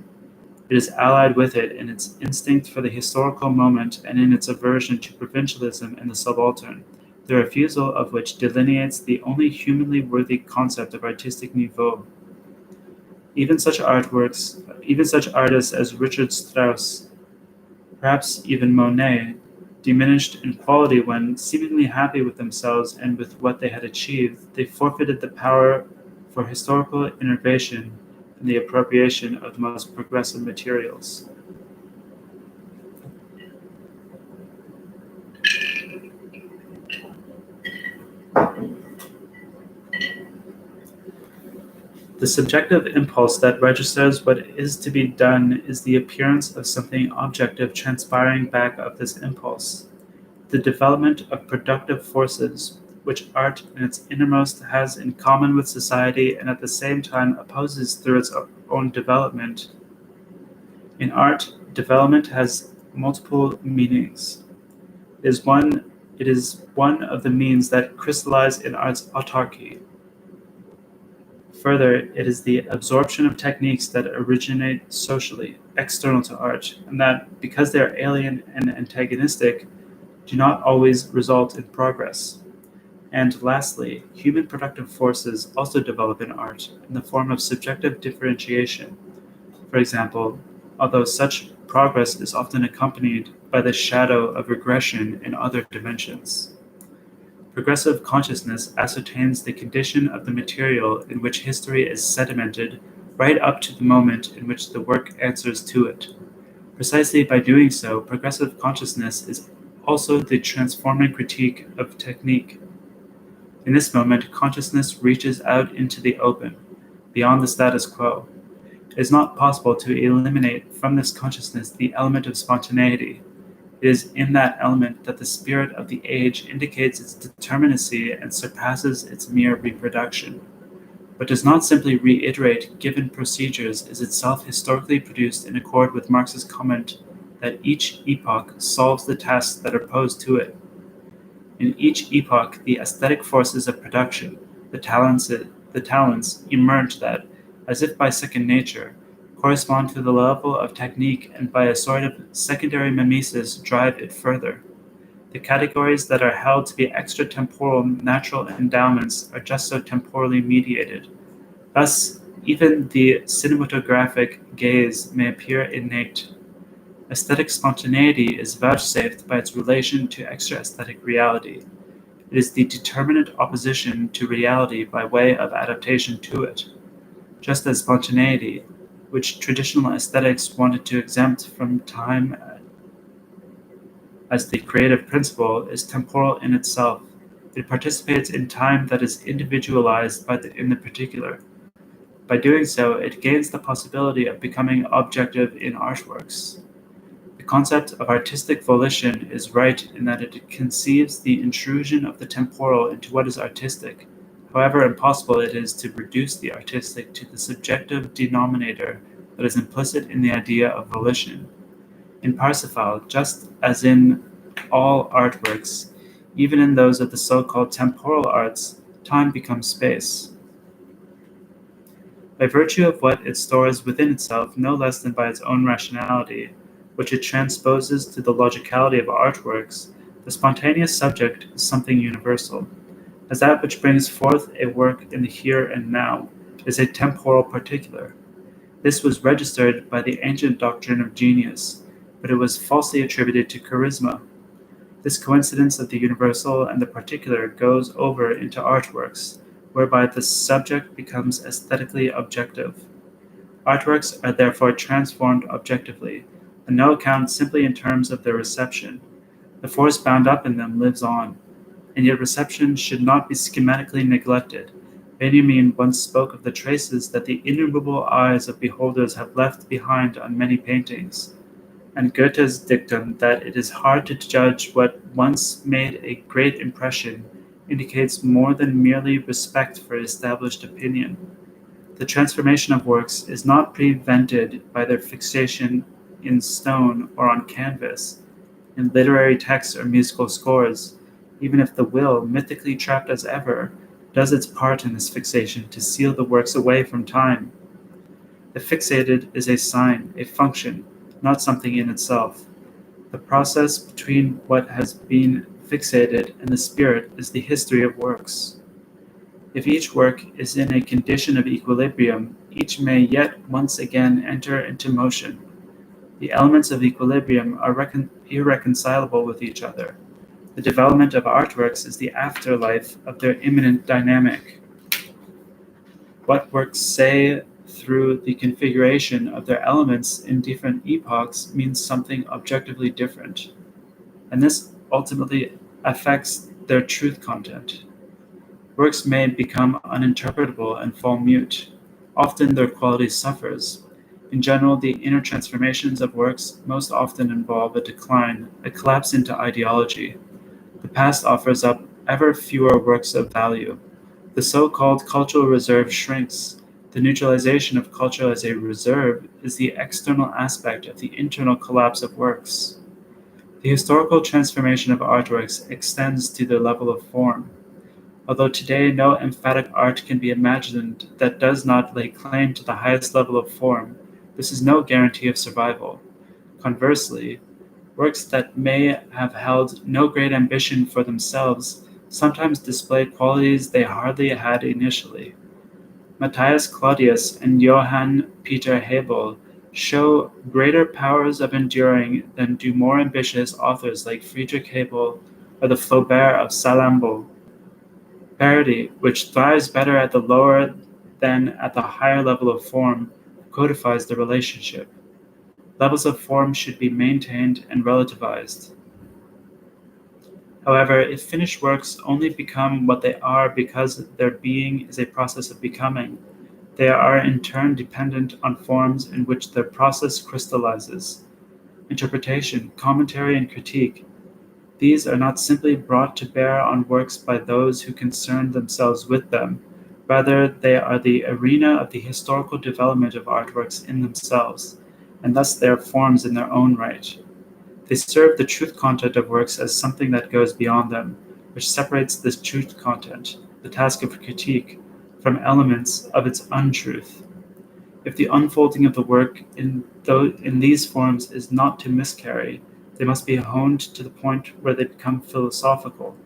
Speaker 1: it is allied with it in its instinct for the historical moment and in its aversion to provincialism and the subaltern, the refusal of which delineates the only humanly worthy concept of artistic niveau. Even such artists as Richard Strauss, perhaps even Monet, diminished in quality when, seemingly happy with themselves and with what they had achieved, they forfeited the power for historical innovation and the appropriation of the most progressive materials. The subjective impulse that registers what is to be done is the appearance of something objective transpiring back of this impulse. The development of productive forces, which art in its innermost has in common with society and at the same time opposes through its own development. In art, development has multiple meanings. It is one of the means that crystallize in art's autarky. Further, it is the absorption of techniques that originate socially, external to art, and that, because they are alien and antagonistic, do not always result in progress. And lastly, human productive forces also develop in art in the form of subjective differentiation. For example, although such progress is often accompanied by the shadow of regression in other dimensions. Progressive consciousness ascertains the condition of the material in which history is sedimented right up to the moment in which the work answers to it. Precisely by doing so, progressive consciousness is also the transforming critique of technique. In this moment, consciousness reaches out into the open, beyond the status quo. It is not possible to eliminate from this consciousness the element of spontaneity. It is in that element that the spirit of the age indicates its determinacy and surpasses its mere reproduction, but does not simply reiterate given procedures, is itself historically produced in accord with Marx's comment that each epoch solves the tasks that are posed to it. In each epoch, the aesthetic forces of production, the talents emerge that, as if by second nature, correspond to the level of technique and by a sort of secondary mimesis drive it further. The categories that are held to be extra-temporal natural endowments are just so temporally mediated. Thus, even the cinematographic gaze may appear innate. Aesthetic spontaneity is vouchsafed by its relation to extra-aesthetic reality. It is the determinate opposition to reality by way of adaptation to it. Just as spontaneity, which traditional aesthetics wanted to exempt from time as the creative principle, is temporal in itself. It participates in time that is individualized in the particular. By doing so, it gains the possibility of becoming objective in artworks. The concept of artistic volition is right in that it conceives the intrusion of the temporal into what is artistic, however impossible it is to reduce the artistic to the subjective denominator that is implicit in the idea of volition. In Parsifal, just as in all artworks, even in those of the so-called temporal arts, time becomes space. By virtue of what it stores within itself no less than by its own rationality, which it transposes to the logicality of artworks, the spontaneous subject is something universal. As that which brings forth a work in the here and now is a temporal particular. This was registered by the ancient doctrine of genius, but it was falsely attributed to charisma. This coincidence of the universal and the particular goes over into artworks, whereby the subject becomes aesthetically objective. Artworks are therefore transformed objectively, on no account simply in terms of their reception. The force bound up in them lives on, and yet reception should not be schematically neglected. Benjamin once spoke of the traces that the innumerable eyes of beholders have left behind on many paintings, and Goethe's dictum that it is hard to judge what once made a great impression indicates more than merely respect for established opinion. The transformation of works is not prevented by their fixation in stone or on canvas, in literary texts or musical scores, even if the will, mythically trapped as ever, does its part in this fixation to seal the works away from time. The fixated is a sign, a function, not something in itself. The process between what has been fixated and the spirit is the history of works. If each work is in a condition of equilibrium, each may yet once again enter into motion. The elements of equilibrium are irreconcilable with each other. The development of artworks is the afterlife of their immanent dynamic. What works say through the configuration of their elements in different epochs means something objectively different, and this ultimately affects their truth content. Works may become uninterpretable and fall mute. Often their quality suffers. In general, the inner transformations of works most often involve a decline, a collapse into ideology. The past offers up ever fewer works of value. The so-called cultural reserve shrinks. The neutralization of culture as a reserve is the external aspect of the internal collapse of works. The historical transformation of artworks extends to their level of form. Although today no emphatic art can be imagined that does not lay claim to the highest level of form, this is no guarantee of survival. Conversely, works that may have held no great ambition for themselves sometimes display qualities they hardly had initially. Matthias Claudius and Johann Peter Hebel show greater powers of enduring than do more ambitious authors like Friedrich Hebel or the Flaubert of Salammbô. Parody, which thrives better at the lower than at the higher level of form, codifies the relationship. Levels of form should be maintained and relativized. However, if finished works only become what they are because their being is a process of becoming, they are in turn dependent on forms in which their process crystallizes. Interpretation, commentary, and critique. These are not simply brought to bear on works by those who concern themselves with them. Rather, they are the arena of the historical development of artworks in themselves, and thus they are forms in their own right. They serve the truth content of works as something that goes beyond them, which separates this truth content, the task of critique, from elements of its untruth. If the unfolding of the work in these forms is not to miscarry, they must be honed to the point where they become philosophical.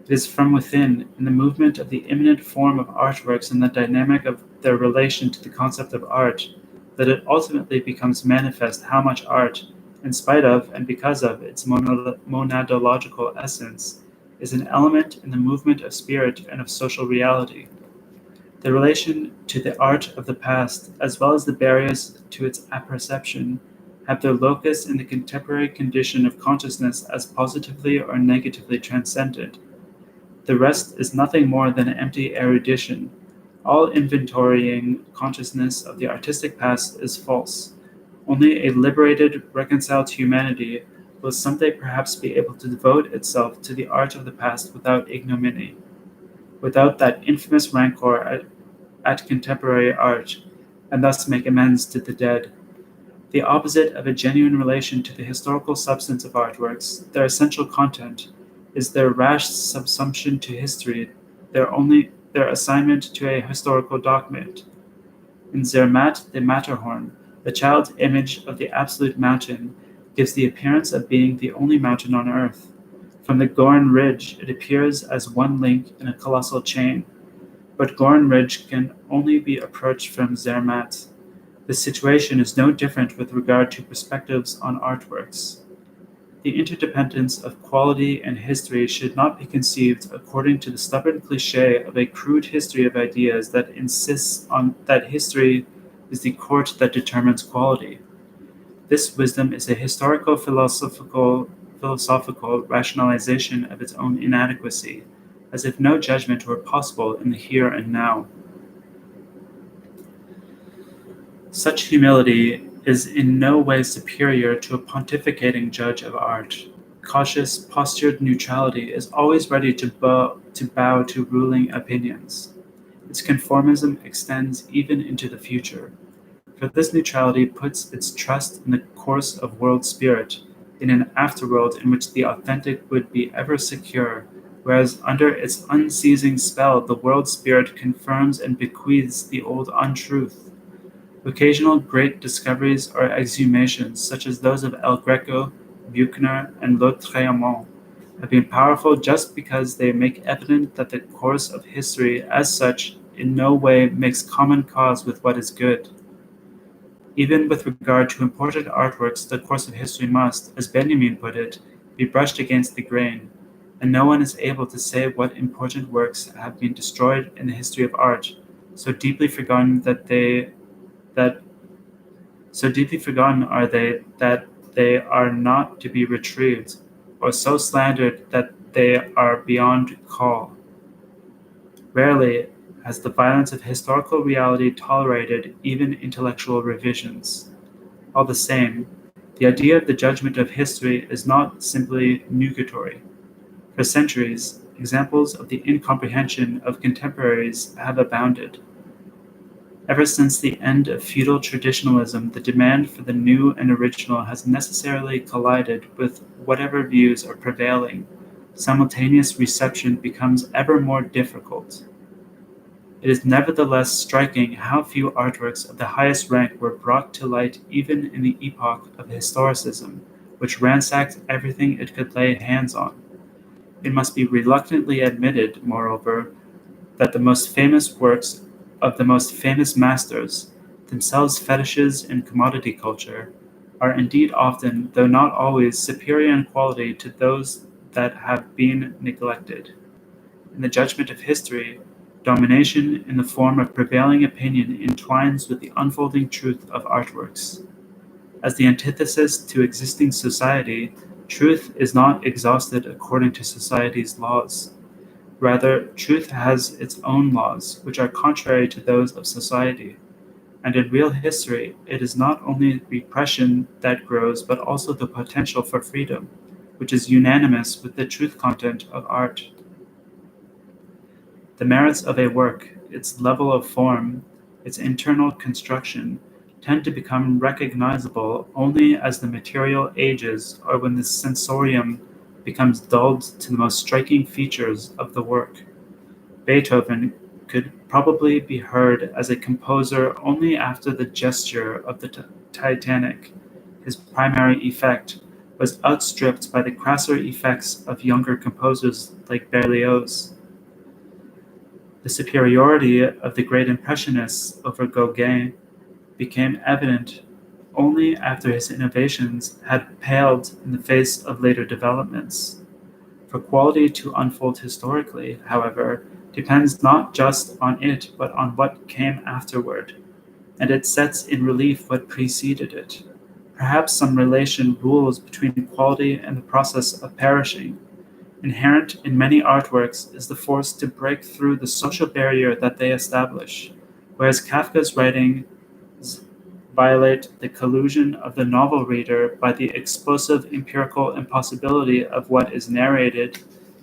Speaker 1: It is from within, in the movement of the immanent form of artworks and the dynamic of their relation to the concept of art, that it ultimately becomes manifest how much art, in spite of and because of its monadological essence, is an element in the movement of spirit and of social reality. The relation to the art of the past, as well as the barriers to its apperception, have their locus in the contemporary condition of consciousness as positively or negatively transcended. The rest is nothing more than empty erudition. All inventorying consciousness of the artistic past is false. Only a liberated, reconciled humanity will someday perhaps be able to devote itself to the art of the past without ignominy, without that infamous rancor at contemporary art, and thus make amends to the dead. The opposite of a genuine relation to the historical substance of artworks, their essential content, is their rash subsumption to history, their assignment to a historical document. In Zermatt the Matterhorn, the child's image of the absolute mountain gives the appearance of being the only mountain on earth. From the Gorn Ridge, it appears as one link in a colossal chain, but Gorn Ridge can only be approached from Zermatt. The situation is no different with regard to perspectives on artworks. The interdependence of quality and history should not be conceived according to the stubborn cliché of a crude history of ideas that insists on that history is the court that determines quality. This wisdom is a historical philosophical rationalization of its own inadequacy, as if no judgment were possible in the here and now. Such humility is in no way superior to a pontificating judge of art. Cautious, postured neutrality is always ready to bow to ruling opinions. Its conformism extends even into the future, for this neutrality puts its trust in the course of world spirit, in an afterworld in which the authentic would be ever secure, whereas under its unceasing spell the world spirit confirms and bequeaths the old untruth. Occasional great discoveries or exhumations, such as those of El Greco, Buchner, and Lautréamont, have been powerful just because they make evident that the course of history, as such, in no way makes common cause with what is good. Even with regard to important artworks, the course of history must, as Benjamin put it, be brushed against the grain, and no one is able to say what important works have been destroyed in the history of art, so deeply forgotten that they are not to be retrieved, or so slandered that they are beyond call. Rarely has the violence of historical reality tolerated even intellectual revisions. All the same, the idea of the judgment of history is not simply nugatory. For centuries, examples of the incomprehension of contemporaries have abounded. Ever since the end of feudal traditionalism, the demand for the new and original has necessarily collided with whatever views are prevailing. Simultaneous reception becomes ever more difficult. It is nevertheless striking how few artworks of the highest rank were brought to light even in the epoch of historicism, which ransacked everything it could lay hands on. It must be reluctantly admitted, moreover, that the most famous works of the most famous masters, themselves fetishes in commodity culture, are indeed often, though not always, superior in quality to those that have been neglected. In the judgment of history, domination in the form of prevailing opinion entwines with the unfolding truth of artworks. As the antithesis to existing society, truth is not exhausted according to society's laws. Rather, truth has its own laws, which are contrary to those of society. And in real history, it is not only repression that grows, but also the potential for freedom, which is unanimous with the truth content of art. The merits of a work, its level of form, its internal construction, tend to become recognizable only as the material ages or when the sensorium becomes dulled to the most striking features of the work. Beethoven could probably be heard as a composer only after the gesture of the Titanic, his primary effect, was outstripped by the crasser effects of younger composers like Berlioz. The superiority of the great Impressionists over Gauguin became evident only after his innovations had paled in the face of later developments. For quality to unfold historically, however, depends not just on it but on what came afterward, and it sets in relief what preceded it. Perhaps some relation rules between quality and the process of perishing. Inherent in many artworks is the force to break through the social barrier that they establish, whereas Kafka's writings violate the collusion of the novel reader by the explosive empirical impossibility of what is narrated.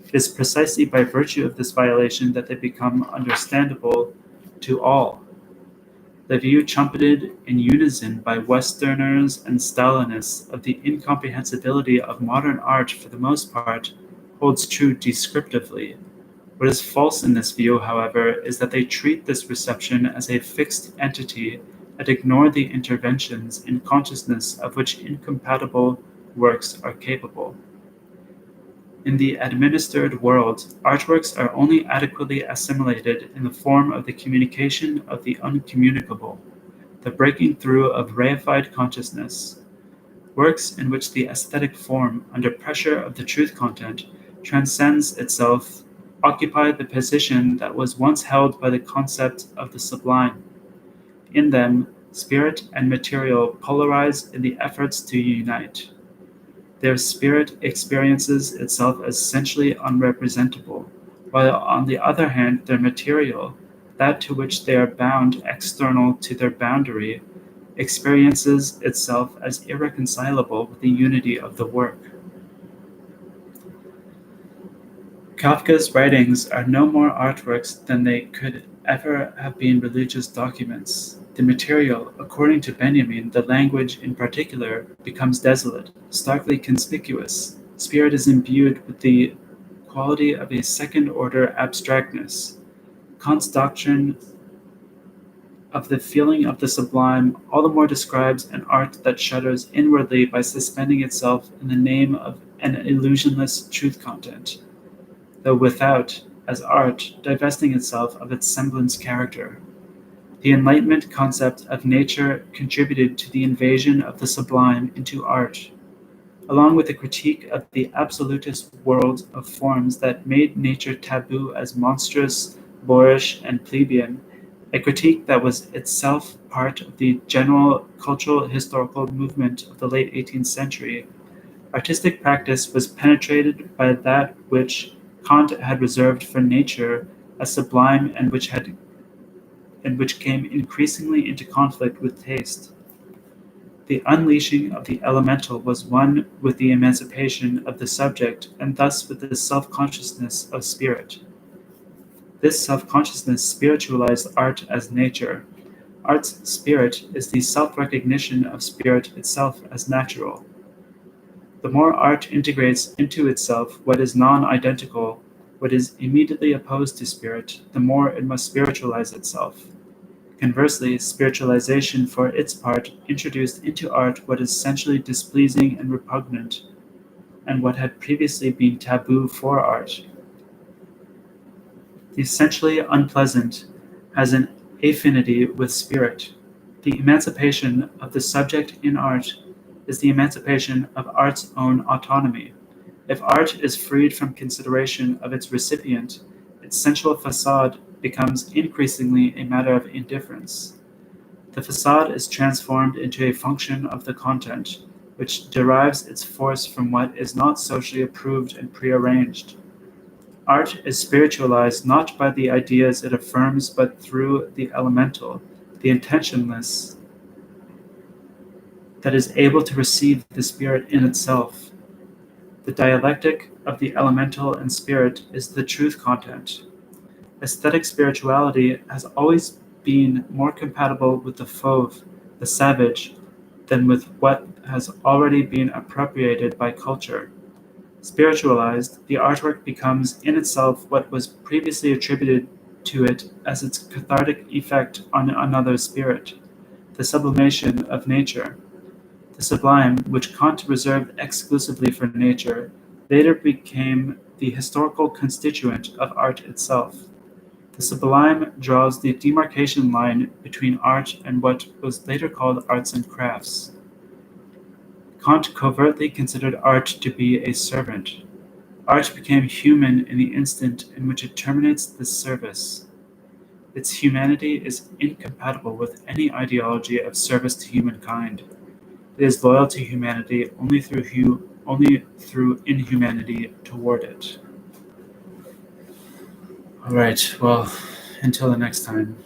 Speaker 1: It is precisely by virtue of this violation that they become understandable to all. The view trumpeted in unison by Westerners and Stalinists of the incomprehensibility of modern art for the most part holds true descriptively. What is false in this view, however, is that they treat this reception as a fixed entity and ignore the interventions in consciousness of which incompatible works are capable. In the administered world, artworks are only adequately assimilated in the form of the communication of the uncommunicable, the breaking through of reified consciousness. Works in which the aesthetic form, under pressure of the truth content, transcends itself, occupy the position that was once held by the concept of the sublime. In them, spirit and material polarize in the efforts to unite. Their spirit experiences itself as essentially unrepresentable, while on the other hand their material, that to which they are bound external to their boundary, experiences itself as irreconcilable with the unity of the work. Kafka's writings are no more artworks than they could ever have been religious documents. The material, according to Benjamin, the language in particular, becomes desolate, starkly conspicuous. Spirit is imbued with the quality of a second-order abstractness. Kant's doctrine of the feeling of the sublime all the more describes an art that shudders inwardly by suspending itself in the name of an illusionless truth content, though without, as art, divesting itself of its semblance character. The Enlightenment concept of nature contributed to the invasion of the sublime into art, along with a critique of the absolutist world of forms that made nature taboo as monstrous, boorish, and plebeian, a critique that was itself part of the general cultural historical movement of the late 18th century. Artistic practice was penetrated by that which Kant had reserved for nature as sublime and which came increasingly into conflict with taste. The unleashing of the elemental was one with the emancipation of the subject and thus with the self-consciousness of spirit. This self-consciousness spiritualized art as nature. Art's spirit is the self-recognition of spirit itself as natural. The more art integrates into itself what is non-identical, what is immediately opposed to spirit, the more it must spiritualize itself. Conversely, spiritualization for its part introduced into art what is essentially displeasing and repugnant, and what had previously been taboo for art. The essentially unpleasant has an affinity with spirit. The emancipation of the subject in art is the emancipation of art's own autonomy. If art is freed from consideration of its recipient, its sensual facade becomes increasingly a matter of indifference. The facade is transformed into a function of the content, which derives its force from what is not socially approved and prearranged. Art is spiritualized not by the ideas it affirms but through the elemental, the intentionless, that is able to receive the spirit in itself. The dialectic of the elemental and spirit is the truth content. Aesthetic spirituality has always been more compatible with the fauve, the savage, than with what has already been appropriated by culture. Spiritualized, the artwork becomes in itself what was previously attributed to it as its cathartic effect on another spirit, the sublimation of nature. The sublime, which Kant reserved exclusively for nature, later became the historical constituent of art itself. The sublime draws the demarcation line between art and what was later called arts and crafts. Kant covertly considered art to be a servant. Art became human in the instant in which it terminates this service. Its humanity is incompatible with any ideology of service to humankind. It is loyal to humanity only through inhumanity toward it. All right, well, until the next time.